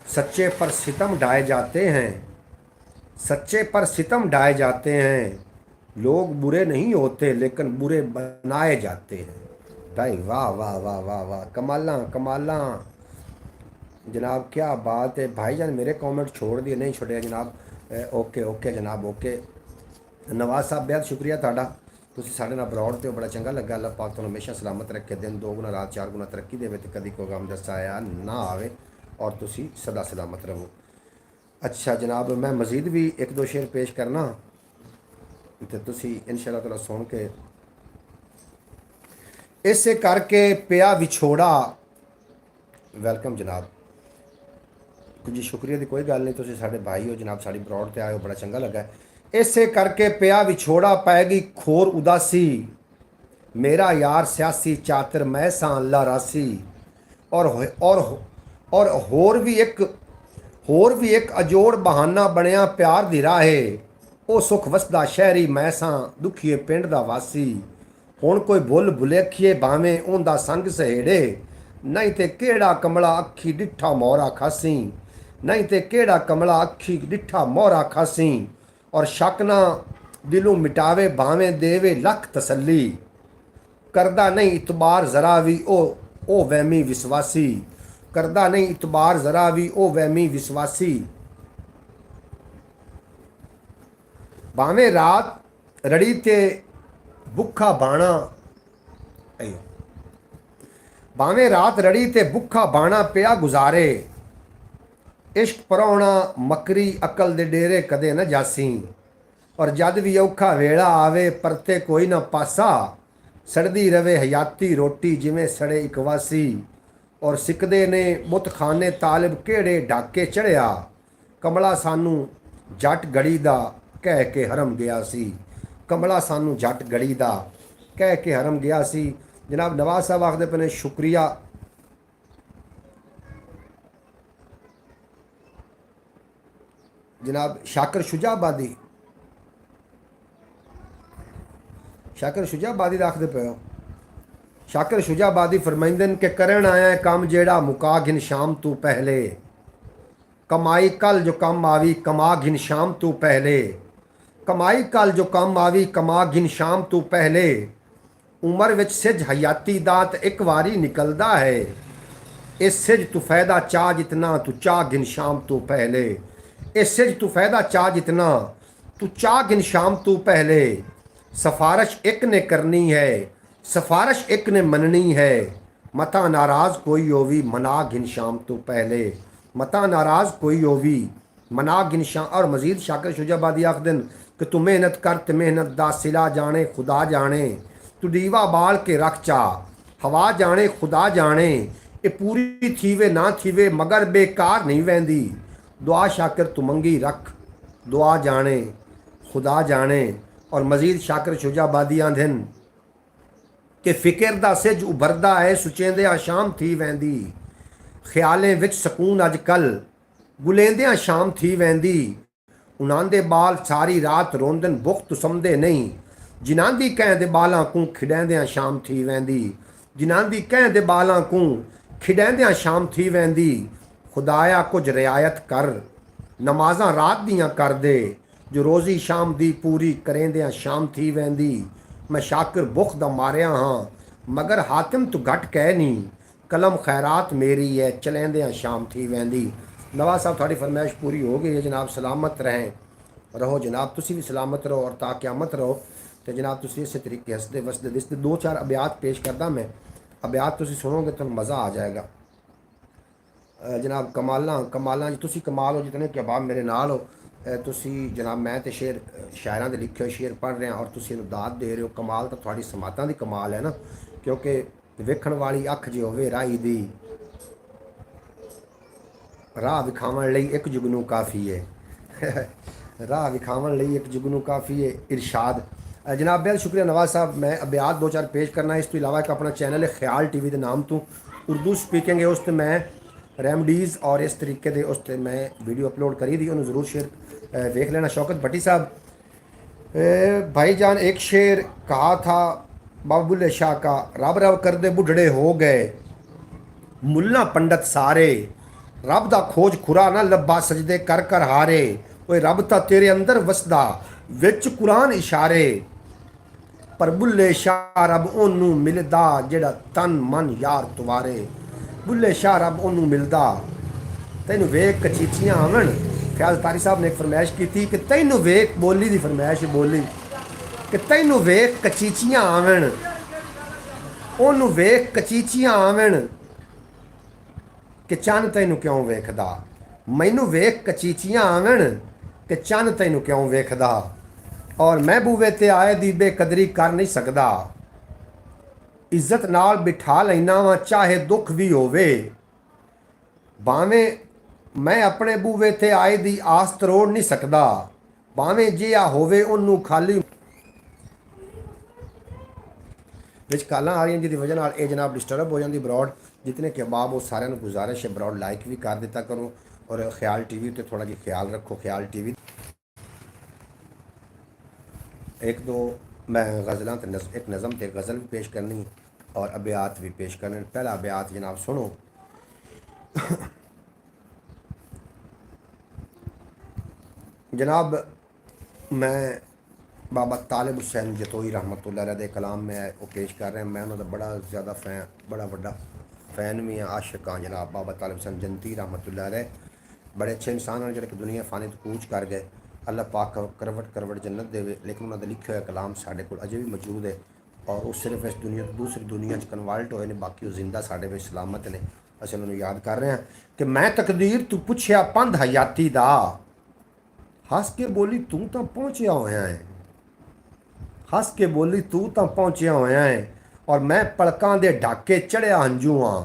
सच्चे पर सितम ढाए जाते हैं, सच्चे पर सितम ढाए जाते हैं। लोग बुरे नहीं होते लेकिन बुरे बनाए जाते हैं। भाई वाह वाह वाह वाह वाह कमाला कमाला जनाब, क्या बात है भाईजान। मेरे कमेंट छोड़ दिए नहीं छोड़े जनाब। ओके ओके जनाब ओके। नवाज साहब बेहद शुक्रिया थाड़ा, तुसी साढ़े नाल बरौड़ ते बड़ा चंगा लगा। अल्लाह पाक तुहानूं हमेशा सलामत रखे, दिन 2 गुना रात 4 गुना तरक्की देवे ते कदी कोई गम दस्सा आया ना आवे और तुसी सदा सलामत रहो। अच्छा जनाब मैं मज़ीद भी 1-2 शेर पेश करना तो तुसी इंशाअल्लाह ताला सुन के। इसे करके पिया विछोड़ा। वेलकम जनाब जी, शुक्रिया की कोई गल नहीं। तुसी साडे भाई हो जनाब, साड़ी बरौड़ ते आए हो, बड़ा चंगा लगा। इसे करके पिया विछोड़ा पैगी खोर उदासी। मेरा यार सियासी चातर मैं सा अल्लाह रासी। और होर भी एक अजोड़ बहाना बनया प्यार दी राहे। ओ सुख वसदा शहरी मैं सा दुखीए पिंड दा वासी। ਹੁਣ ਕੋਈ ਭੁੱਲ ਭੁਲੇਖੀਏ ਭਾਵੇਂ ਉਹਦਾ ਸੰਗ ਸਹੇੜੇ, ਨਹੀਂ ਤੇ ਕਿਹੜਾ ਕਮਲਾ ਅੱਖੀ ਡਿੱਠਾ ਮੋਹਰਾ ਖਾਸੀ, ਨਹੀਂ ਤੇ ਕਿਹੜਾ ਕਮਲਾ ਅੱਖੀ ਡਿੱਠਾ ਮੋਹਰਾ ਖਾਸੀ। ਔਰ ਸ਼ੱਕ ਨਾ ਦਿਲੋਂ ਮਿਟਾਵੇ ਭਾਵੇਂ ਦੇਵੇ ਲੱਖ ਤਸੱਲੀ, ਕਰਦਾ ਨਹੀਂ ਇਤਬਾਰ ਜ਼ਰਾ ਵੀ ਉਹ ਵਹਿਮੀ ਵਿਸ਼ਵਾਸੀ, ਕਰਦਾ ਨਹੀਂ ਇਤਬਾਰ ਜ਼ਰਾ ਵੀ ਉਹ ਵਹਿਮੀ ਵਿਸ਼ਵਾਸੀ। ਭਾਵੇਂ ਰਾਤ ਰੜੀ ਤੇ ਭੁੱਖਾ ਬਾਣਾ, ਭਾਵੇਂ ਰਾਤ ਰੜੀ ਤੇ ਭੁੱਖਾ ਬਾਣਾ ਪਿਆ ਗੁਜ਼ਾਰੇ, ਇਸ਼ਕ ਪਰਾਉਣਾ ਮਕਰੀ ਅਕਲ ਦੇ ਡੇਰੇ ਕਦੇ ਨਾ ਜਾਸੀ। ਔਰ ਜਦ ਵੀ ਔਖਾ ਵੇਲਾ ਆਵੇ ਪਰਤੇ ਕੋਈ ਨਾ ਪਾਸਾ, ਸੜਦੀ ਰਵੇ ਹਯਾਤੀ ਰੋਟੀ ਜਿਵੇਂ ਸੜੇ ਇਕਵਾਸੀ। ਔਰ ਸਿੱਕਦੇ ਨੇ ਬੁੱਤਖਾਨੇ ਤਾਲਿਬ ਕਿਹੜੇ ਢਾਕੇ ਚੜਿਆ, ਕਮਲਾ ਸਾਨੂੰ ਜੱਟ ਗੜੀ ਦਾ ਕਹਿ ਕੇ ਹਰਮ ਗਿਆ ਸੀ, ਕਮਲਾ ਸਾਨੂੰ ਜੱਟ ਗੜੀ ਦਾ ਕਹਿ ਕੇ ਹਰਮ ਗਿਆ ਸੀ। ਜਨਾਬ ਨਵਾਜ਼ ਸਾਹਿਬ ਆਖਦੇ ਪਏ ਨੇ ਸ਼ੁਕਰੀਆ। जनाब शाकर शुजाबादी, शाकर शुजाबादी आखते पे हो। शाकर शुजाबादी फरमाइंदन के करन आया है काम जेड़ा मुका घिन शाम तू पहले, कमाई कल जो कम आवी कमा घिन शाम तू पहले, कमाई कल जो कम आवी कमा घिन शाम तू पहले। उम्र विच सिज हयाती दात एक वारी निकलदा है, इस सिज तू फायदा चाह जितना तू चाह घिन शाम तू पहले, इस सिज तू फायदा चाह जितना तू चाह घिन शाम तू पहले। सफारिश एक ने करनी है सफारिश एक ने मननी है, मता नाराज कोई होवी मना घिन शाम तू पहले, मता नाराज कोई होवी मना घिन शाम। और मजीद शाकर शुजाबादी आखदन कि तू मेहनत कर ते मेहनत दा सिला जाने खुदा जाने, तू दीवा बाल के रख चा हवा जाने खुदा जाने। ये पूरी थीवे ना थीवे मगर बेकार नहीं वहदी, दुआ शाकर तू मंगी रख दुआ जाने खुदा जाने। और मजीद शाकर शुजाबादी आंधन कि फिक्र दा सिज उभरदा है सुचेंदिया शाम थी वहदी, ख्यालें विच सकून अजकल गुलेंदिया शाम थी वहदी। उन्हां दे बाल सारी रात रोंदन बुख तुसमदे नहीं, जिन्हां दी कैं दे बालां को खिड़ैंदिया शाम थी वहदी, जिन्हां दी कैं दे बालां को खिड़ैंदिया शाम थी वहदी। खुदाया कुछ रियायत कर नमाज़ां रात दियां कर दे, जो रोज़ी शाम दी पूरी करेंदिया शाम थी वहदी। मैं शाकिर बुख दा मारिया हाँ मगर हातिम तू घट कह नहीं, कलम खैरात मेरी है चलेंदिया शाम थी वहदी। नवाज साहब थोड़ी फरमाइश पूरी हो गई है जनाब, सलामत रहें रहो जनाब, तुसी भी सलामत रहो और ताक़यामत रहो। तो जनाब तुसी इस तरीके हसदे वसदे दिसदे दो चार अबियात पेश करदा मैं, अबियात तुसी सुनोगे तो मज़ा आ जाएगा। जनाब कमाल जी तुसी कमाल हो जितने कबाब मेरे नाल हो। तुसी जनाब मैं तो शेर शायरां दे लिखे हुए शेर पढ़ रहे हैं और तुसी इहनूं दाद दे रहे हो, कमाल तो थोड़ी समातां दी कमाल है ना, क्योंकि वेखण वाली अख जो होवे राही दी राह विखावण लई एक जुगनू काफ़ी है राह विखावण लई एक जुगनू काफ़ी है इरशाद। जनाब बेहद शुक्रिया नवाज साहब। मैं अबियात दो चार पेश करना है, इस तो इलावा एक अपना चैनल है ख्याल टीवी के नाम तो उर्दू स्पीकिंग है, उस मैं रेमडीज़ और इस तरीके के उस मैं वीडियो अपलोड करी दी, उन्होंने ज़रूर शेयर देख लेना। शौकत भट्टी साहब भाईजान एक शेर कहा था बाबुल्ले शाह का, रब रब कर दे बुढ़ड़े हो गए मुल्ला पंडित सारे, रब दा खोज खुरा ना लब्बा सजदे कर कर हारे। ओए रब ता तेरे अंदर वसदा विच कुरान इशारे, पर बुल्ले शाह रब ओनू मिलदा जेड़ा तन मन यार तुवारे। बुल्ले शाह रब ओनू मिलदा तैनू वेख कचीचियां आवन। ख्याल तारी साहब ने एक फरमाइश की थी कि तैनू वेख बोली दी फरमाइश बोली कि तैनू वेख कचीचियां आवन, ओनू वेख कचीचियां आवन कि चन तैनू क्यों वेखदा, मैनू वेख कचीचियां आवन कि चन तैनू क्यों वेखदा। और मैं बूवे ते आए दी बेकदरी कर नहीं सकदा, इज्जत नाल बिठा लैना वा चाहे दुख भी होवे, भावें मैं अपने बूवे ते आए दी आस तरोड़ नहीं सकदा, भावें जिहा होवे ओनू खाली विच कालां आ रही जिहदी वजह नाल ये जनाब डिस्टर्ब हो जाती ब्रॉड। जितने के अहबाब वो सारे गुजारिश है ब्रॉड लाइक भी कर दिता करो और ख्याल टीवी ते थोड़ा जी ख्याल रखो। ख्याल टीवी एक दो मैं गज़लां ते एक नज़म ते गज़ल भी पेश करनी और अबियात भी पेश करने। पहला अबियात जनाब सुनो। जनाब मैं बाबा तालिब हुसैन जतोई रहमतुल्लाह अलैह दे कलाम में वो पेश कर रहे हैं। मैं उन्होंने बड़ा ज़्यादा फैन, बड़ा बड़ा फैन भी हाँ, आशिक हाँ जनाब। बाबा तालिब हुसैन जंती रहमतुल्लाह अलैह बड़े अच्छे इंसान हैं, जो दुनिया फानी तो कूच कर गए। अल्लाह पाक करवट करवट जन्नत देवे, लेकिन उन्होंने लिखे हुए कलाम साढ़े को अजे भी मौजूद है और वो सिर्फ इस दुनिया तो दूसरी दुनिया कन्वर्ट होए ने, बाकी वो जिंदा साढ़े में सलामत ने। असं उन्होंने याद कर रहे हैं कि मैं तकदीर तू पुछया पंध हयाती दा, हस के बोली तू तो पहुँचया होया है, हस के बोली तू तो पहुँचया होया है और मैं पलकां दे ढाके चढ़िया हंजू हाँ,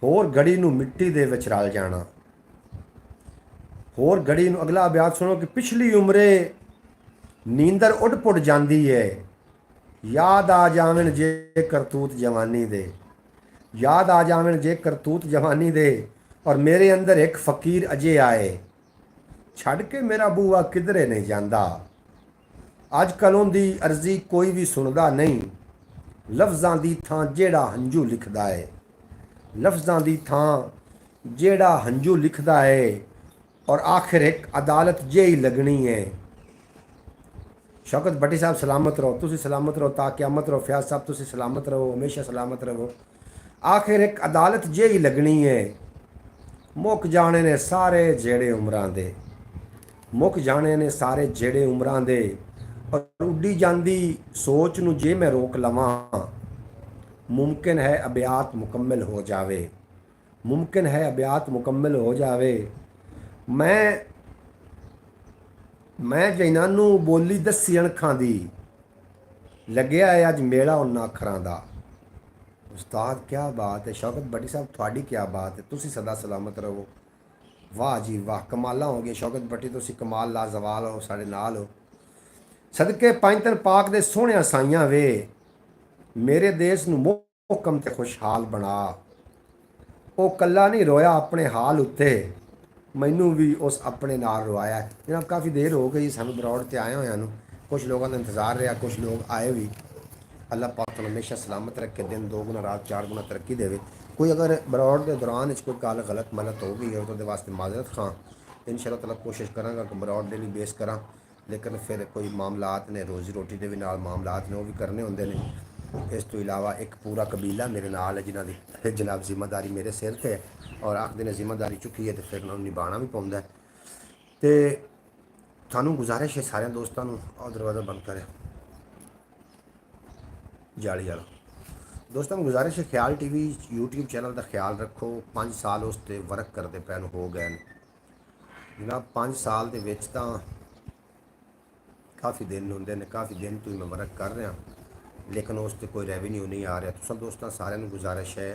होर घड़ी नू मिट्टी दे विच रल जाना। होर घड़ी नू अगला अभ्यास सुनो कि पिछली उम्रे नींदर उड़ पुड़ जाती है, याद आ जावन जे करतूत जवानी दे, याद आ जावन जे करतूत जवानी दे और मेरे अंदर एक फकीर अजे आए, छड़ के मेरा बूआ किधरे नहीं जाता। अज कलों दी अर्जी कोई भी सुनदा नहीं, लफ्ज़ां दी थां जेड़ा हंजू लिखदा है, लफ्ज़ां दी थां जेड़ा हंजू लिखदा है और आखिर एक अदालत जे ही लगनी है। शौकत भट्टी साहब सलामत रहो, तुसी सलामत रहो, ता क़यामत रहो। फयाज साहब तुसी सलामत रहो, हमेशा सलामत रहो। आखिर एक अदालत जे ही लगनी है, मुक जाने ने सारे जेड़े उमरां दे, मुक जाने ने सारे जेड़े उमरां दे और उड्डी जांदी सोच नू जे मैं रोक लवां, मुमकिन है अबियात मुकम्मल हो जावे, मुमकिन है अबियात मुकम्मल हो जावे। मैं जैनानू बोली दसी अणखां दी, लग्या है अज मेला उन्ना अखरां दा। उस्ताद क्या बात है, शौकत भट्टी साहब थोड़ी क्या बात है, तुसी सदा सलामत रहो। वाह जी वाह, कमाला हो गया शौकत भट्टी, तुसी कमाल लाजवाल हो, साढ़े नाल हो। सदके पंजतन पाक दे सोहणिया साइयां वे, मेरे देश नू मोहकम ते खुशहाल बना। वो कला नहीं रोया अपने हाल उत्ते, मैनू भी उस अपने नाल रवाया। जनाब काफ़ी देर हो गई सानू बरौड़ ते आए होया नू, कुछ लोगों का इंतज़ार रहा, कुछ लोग आए भी। अल्लाह पाक तुहानू हमेशा सलामत रखे, दिन दो गुना रात चार गुना तरक्की देवे। कोई अगर बरौड़ के दौरान कोई गल गलत मलत हो गई है तो वास्ते माजरत खां। इंशाअल्लाह ताला कोशिश करांगा कि बरौड़ डेली बेस करा, लेकिन फिर कोई मामलात ने, रोज़ी रोटी के भी नाल मामलात ने, वो भी करने होंगे ने। इस तो इलावा एक पूरा कबीला मेरे नाल है, जिन्हों की जनाब जिम्मेदारी मेरे सिर से है और आखिर ने जिम्मेदारी चुकी है तो फिर उन्होंने निभाना भी पौंदा है। तो थानू गुजारिश है सारे दोस्तों और दरवाज़ा बंद करें जाली वाला। दोस्तों में गुजारिश है, ख्याल टीवी यूट्यूब चैनल का ख्याल रखो। 5 साल उस पर वर्क करते पैन हो गए जनाब, 5 साल के विच तां काफ़ी दिन होंगे ने, काफ़ी दिन तो मैं वर्क कर रहा, लेकिन उस पर कोई रेवन्यू नहीं आ रहा। तो सब दोस्तों सारे गुजारिश है,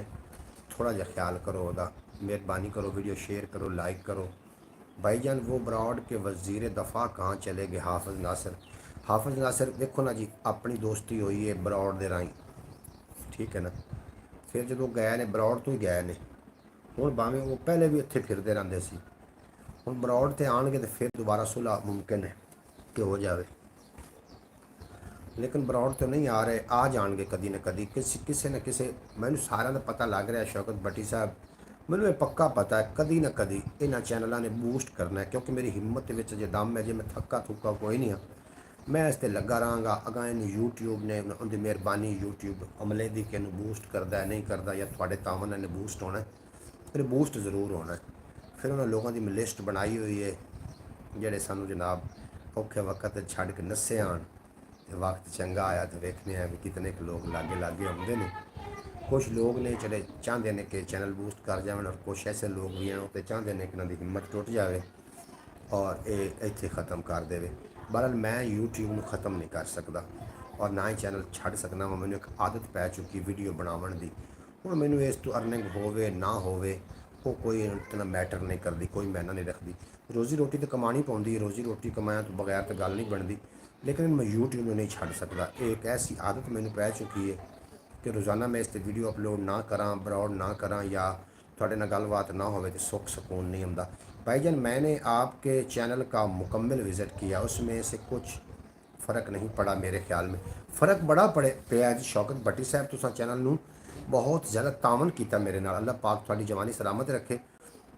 थोड़ा जहा ख्याल करो वह, मेहरबानी करो, वीडियो शेयर करो, लाइक करो। भाईजान वो बरौड़ के वज़ीर दफ़ा कहाँ चले गए? हाफिज़ नासिर, हाफिज़ नासिर देखो ना जी, अपनी दोस्ती हुई है बरौड़ के राही, ठीक है ना। फिर जो गए ने बरौड़ तो ही गए ने, हुण भावें वो पहले भी इत्थे फिरते रहंदे सी, हुण बरौड़ ते आउणगे तो फिर दोबारा सुलह मुमकिन है कि हो जाए, लेकिन बरौड़ तो नहीं आ रहे, आ जाएंगे कदी ना कदी, किसी न किसी। मैनू सारा का पता लग रहा है शौकत भट्टी साहब, मैनू ये पक्का पता है कदी ना कदी इन्होंने चैनलों ने बूस्ट करना है, क्योंकि मेरी हिम्मत जो दम है, जो मैं थक्का थुक्का कोई नहीं हाँ, मैं इस पर लगा रहा। अगर इन यूट्यूब ने उनकी मेहरबानी, यूट्यूब अमले की कि बूस्ट करता है नहीं करता, या थोड़े तावन ने बूस्ट होना है, फिर बूस्ट जरूर होना है। फिर उन्होंने लोगों की लिस्ट बनाई हुई है जेडे सानू जनाब औखे वक्त छड़ के नस्से आन, वक्त चंगा आया तो वेखने भी कितने लोग लागे लागे आते हैं। कुछ लोग ने चले चाहते हैं कि चैनल बूस्ट कर जाए, और कुछ ऐसे लोग भी हैं तो चाहते हैं कि उन्होंने हिम्मत टुट जाए और ये इत्थे ख़त्म कर दे। बहरहाल मैं यूट्यूब में ख़त्म नहीं कर सकता और ना ही चैनल छड़ सकना। मैंने एक आदत पै चुकी वीडियो बनावन की, हुण मैनू इस तो अर्निंग होवे ना होवे वो कोई इतना मैटर नहीं करती, कोई मैना नहीं रखती। रोज़ी रोटी तो कमानी पौंदी है, रोज़ी रोटी कमाया तो बगैर तो गल नहीं बनती, लेकिन मैं यूट्यूब में नहीं छड़ सकता। एक ऐसी आदत मैनू पै चुकी है कि रोज़ाना मैं इस पर वीडियो अपलोड ना करा, बरौड़ ना करा, या थोड़े ना गलबात ना हो तो सुख सुकून नहीं आता। भाईजान मैंने आपके चैनल का मुकम्मल विज़िट किया, उसमें से कुछ फ़र्क नहीं पड़ा मेरे ख्याल में। फ़र्क बड़ा पड़े पिया जी शौकत भट्टी साहब, तुसां चैनल नूं बहुत ज़्यादा तावन किया मेरे नाल। अल्लाह पाक तुहाडी जवानी सलामत रखे।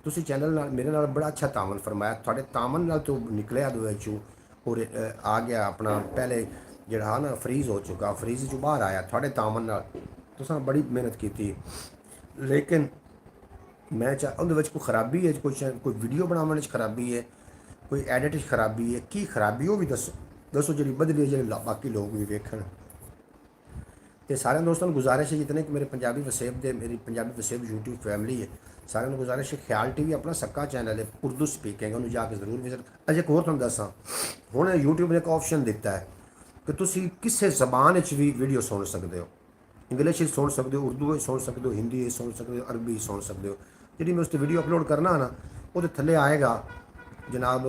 तुसी चैनल नाल मेरे नाल बड़ा अच्छा तावन फरमाया, तुहाडे तावन नाल तो निकलिया दुए चों और आ गया अपना पहले जिहड़ा ना फ्रीज़ हो चुका, फ्रीज़ चों बाहर आया तुहाडे तावन नाल। तुसां बड़ी मेहनत की, लेकिन मैं चाह उहदे विच कोई खराबी है, कोई वीडियो बनाने खराबी है, कोई एडिट खराबी है, की खराबी वो भी दसो दसो जी बदली है, जो बाकी लोग भी वेखण। तो सारे दोस्तों गुजारिश है जितने कि मेरे पंजाबी वसेब दे मेरी पंजाबी वसेब यूट्यूब फैमिली है, सारे गुजारिश है ख्याल टीवी अपना सक्का चैनल है, उर्दू स्पीकिंग उन्होंने जाके जरूर विजिट। अजे एक होर तुहानूं दसां, हुण यूट्यूब ने एक ऑप्शन दिता है कि तुसी किसी जबान भी वीडियो सुन सकते हो, इंग्लिश सुन सकते हो, उर्दू सुन सकते हो, हिंदी सुन सकते हो, अरबी सुन सकते हो। जी मैं उस पर वीडियो अपलोड करना ना वो थले आएगा जनाब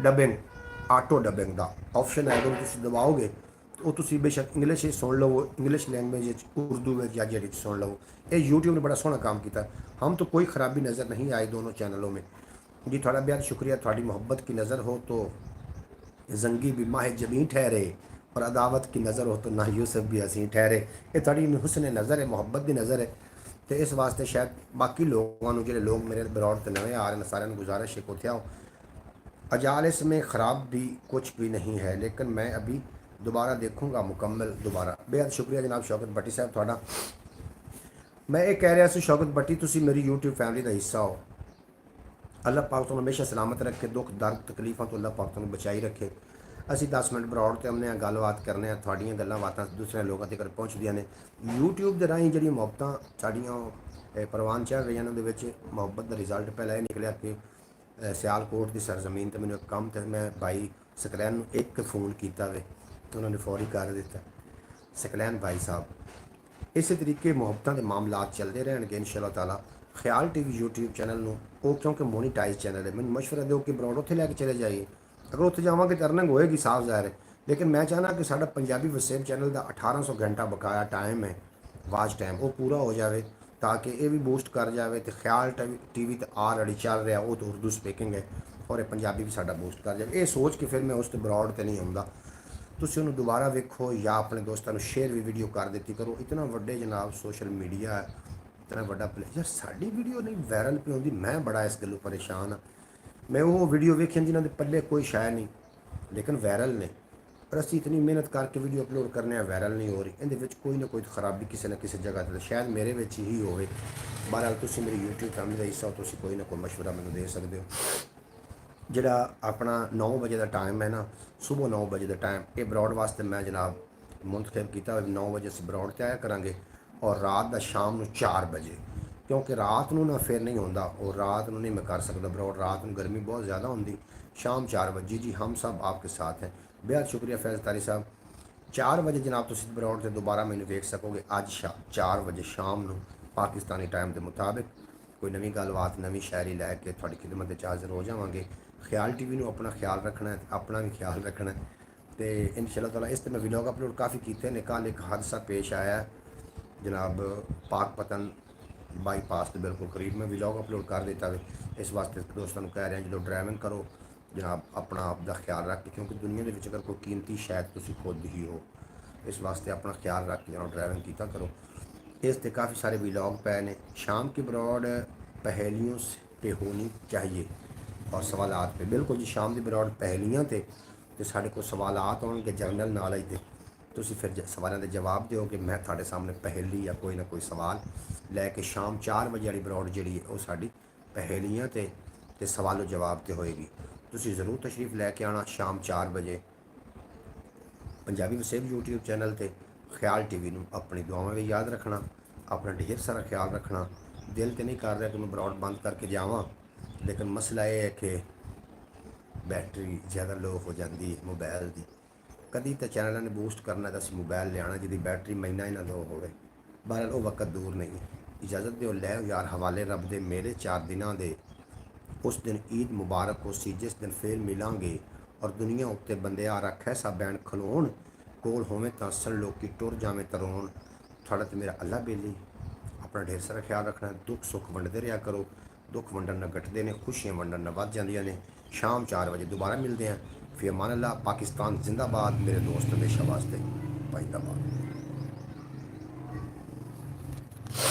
डबिंग, आटो डबिंग का ऑप्शन आएगा, तुम दबाओगे तो तुम बेशक इंग्लिश सुन लो, इंग्लिश लैंग्वेज उर्दू में या जी सुन लो। ये यूट्यूब ने बड़ा सोहना काम किया। हम तो कोई ख़राबी नज़र नहीं आई दोनों चैनलों में। जी थोड़ा बेहद शुक्रिया, थोड़ी मोहब्बत की नज़र हो तो जंगी भी माह जबीं ठहरे, और अदावत की नज़र हो तो ना यूसुफ भी हसी ठहरे। ये थोड़ी हुस्न नज़र है, मोहब्बत की नज़र है। तो इस वास्ते शायद बाकी लोगों को, जो लोग मेरे बरौर तो नवे आ रहे हैं, सारे गुजारिश है कोथे आओ। अजालिस में ख़राब भी कुछ भी नहीं है, लेकिन मैं अभी दोबारा देखूँगा मुकम्मल दोबारा। बेहद शुक्रिया जनाब शौकत भट्टी साहब थोड़ा। मैं ये कह रहा सी शौकत भट्टी, तुसी मेरी यूट्यूब फैमिली का हिस्सा हो। अल्लाह पाक तुहानूं हमेशा सलामत रखे, दुख दर्द तकलीफों तो अल्लाह पाक तुहानूं बचाई रखे। असी 10 मिनट बरौड़ ते हमने गलबात करने, थोड़ियां गल्लां बातां दूसरे लोगों तक पहुँचदियां ने। यूट्यूब के राही जी मुहब्बतां साड़ियां परवान चढ़ रही हैं, उहदे मुहब्बत का रिजल्ट पहला यह निकलिया कि सियालकोट की सरजमीन तो मैंने एक काम तो मैं भाई सकलैन एक फ़ोन किया वे तो उन्होंने फौरी कर दिता। सकलैन भाई साहब इस तरीके मुहब्बतों के मामलात चलते रहेंगे इंशाअल्लाह ताला। ख्याल टीवी यूट्यूब चैनल में वो क्योंकि मोनीटाइज चैनल है, मैंने मशवरा दो कि ब्रॉड उत्थे लैके चले जाइए। अगर उत्थे जावांगे तो अर्निंग होएगी साफ ज़ाहिर है, लेकिन मैं चाहना कि साडा पंजाबी वसेब चैनल का 1800 घंटा बकाया टाइम है, वाच टाइम वो पूरा हो जाए ताकि ये भी बूस्ट कर जाए। तो ख्याल टीवी तो ऑलरेडी चल रहा, वो तो उर्दू स्पीकिंग है, और पंजाबी भी साडा बूस्ट कर जाए। ये सोच के फिर मैं उस ब्रॉड तो नहीं आऊँगा। तुसीं उन्होंने दोबारा वेखो या अपने दोस्तों को शेयर भी वीडियो कर दी करो। इतना वड्डे जनाब सोशल मीडिया है, इतना वड्डा प्ले यार साड़ी वीडियो नहीं वायरल पे आती। मैं बड़ा इस गलों परेशान हाँ। मैं वो वीडियो वेखियां जिन्होंने पल्ले कोई शायद नहीं, लेकिन वायरल ने, पर असी इतनी मेहनत करके वीडियो अपलोड करने वायरल नहीं हो रही। इहदे कोई ना कोई खराबी किसी न किसी जगह तो शायद मेरे ही हो। बहरहाल तुसीं मेरी यूट्यूब फैमिली का हिस्सा हो, तुसीं कोई ना कोई मशवरा मैनूं दे सकते हो। जिहड़ा अपना 9 बजे का टाइम है ना, सुबह 9 बजे का टाइम ये ब्रॉड वास्ते मैं जनाब मुंतखब किया। 9 बजे असीं ब्रॉड ते आया करांगे, और रात का शाम 4 बजे, क्योंकि रात को ना फिर नहीं होंदा, और रात को नहीं मैं कर सकता ब्रॉड, रात को गर्मी बहुत ज़्यादा होंदी। शाम 4 बजे जी हम सब आपके साथ हैं। बेहद शुक्रिया फैज़ तारी साहब। 4 बजे जनाब तुसीं ब्रॉड से दोबारा मैंने वेख सकोगे अज 4 बजे शाम को पाकिस्तानी टाइम के मुताबिक। कोई नवी गलबात नवी शायरी लैके थोड़ी खिदमत च हाज़र हो जावांगे। ख्याल टीवी में अपना ख्याल रखना है, अपना भी ख्याल रखना है। तो इंशाअल्लाह ताला इस मैं व्लॉग अपलोड काफ़ी किए ने। कल एक हादसा पेश आया जनाब पाकपतन बाईपास के बिल्कुल करीब, मैं व्लॉग अपलोड कर देता है। इस वास्ते दोस्तों को कह रहे हैं जो ड्राइविंग करो जनाब अपना आप का ख्याल रख के, क्योंकि दुनिया के अगर कोई कीमती शायद तुम खुद ही हो, इस वास्ते अपना ख्याल रख के जनाब ड्राइविंग किया करो। इस ते काफ़ी सारे व्लॉग पे ने। शाम की ब्रॉड पहेलियों पे होनी चाहिए और सवालात पे, बिल्कुल जी शाम की ब्रॉड पहेलियाँ तो साढ़े को सवालात होंगे जनरल नॉलेज के, तुसीं फिर सवालों के जवाब दो कि मैं थोड़े सामने पहेली या कोई ना कोई सवाल लैके शाम 4 बजे वाली ब्रॉड जी है वो साड़ी पहेलियाँ ते सवालों जवाब तो होएगी। तुसीं ज़रूर तशरीफ़ लैके आना शाम 4 बजे पंजाबी वसेब यूट्यूब चैनल ते। ख्याल टीवी नूं अपनी दुआवां भी याद रखना, अपना ढेर सारा ख्याल रखना। दिल तो नहीं कर रहा कि मैं ब्रॉड बंद करके जावां, लेकिन मसला ये है कि बैटरी ज़्यादा लो हो जाती है मोबाइल की। कभी तो चैनलों ने बूस्ट करना तो मोबाइल लिया जिसकी बैटरी महीना ही ना लो हो। बहरहाल वो वक्त दूर नहीं। इजाज़त दो लै यार हवाले रब दे मेरे 4 दिनों के। उस दिन ईद मुबारक हो सी जिस दिन फिर मिलांगे, और दुनिया उत्ते बंदे आ रखा सा बैन खलोन, कोल होवें तां सन लोकी टुर जावें तरोन। थोड़ा तो मेरा अल्लाह बेली। अपना ढेर सारा ख्याल रखना, दुख सुख वंडते रहा करो। दुख वंडन न घटते हैं, खुशियां वंडन न वध जांदियां ने। शाम 4 बजे दोबारा मिलते हैं, फ़ी अमान अल्लाह। पाकिस्तान जिंदाबाद। मेरे दोस्त हमेशा वास्ते पाइंदाबाद।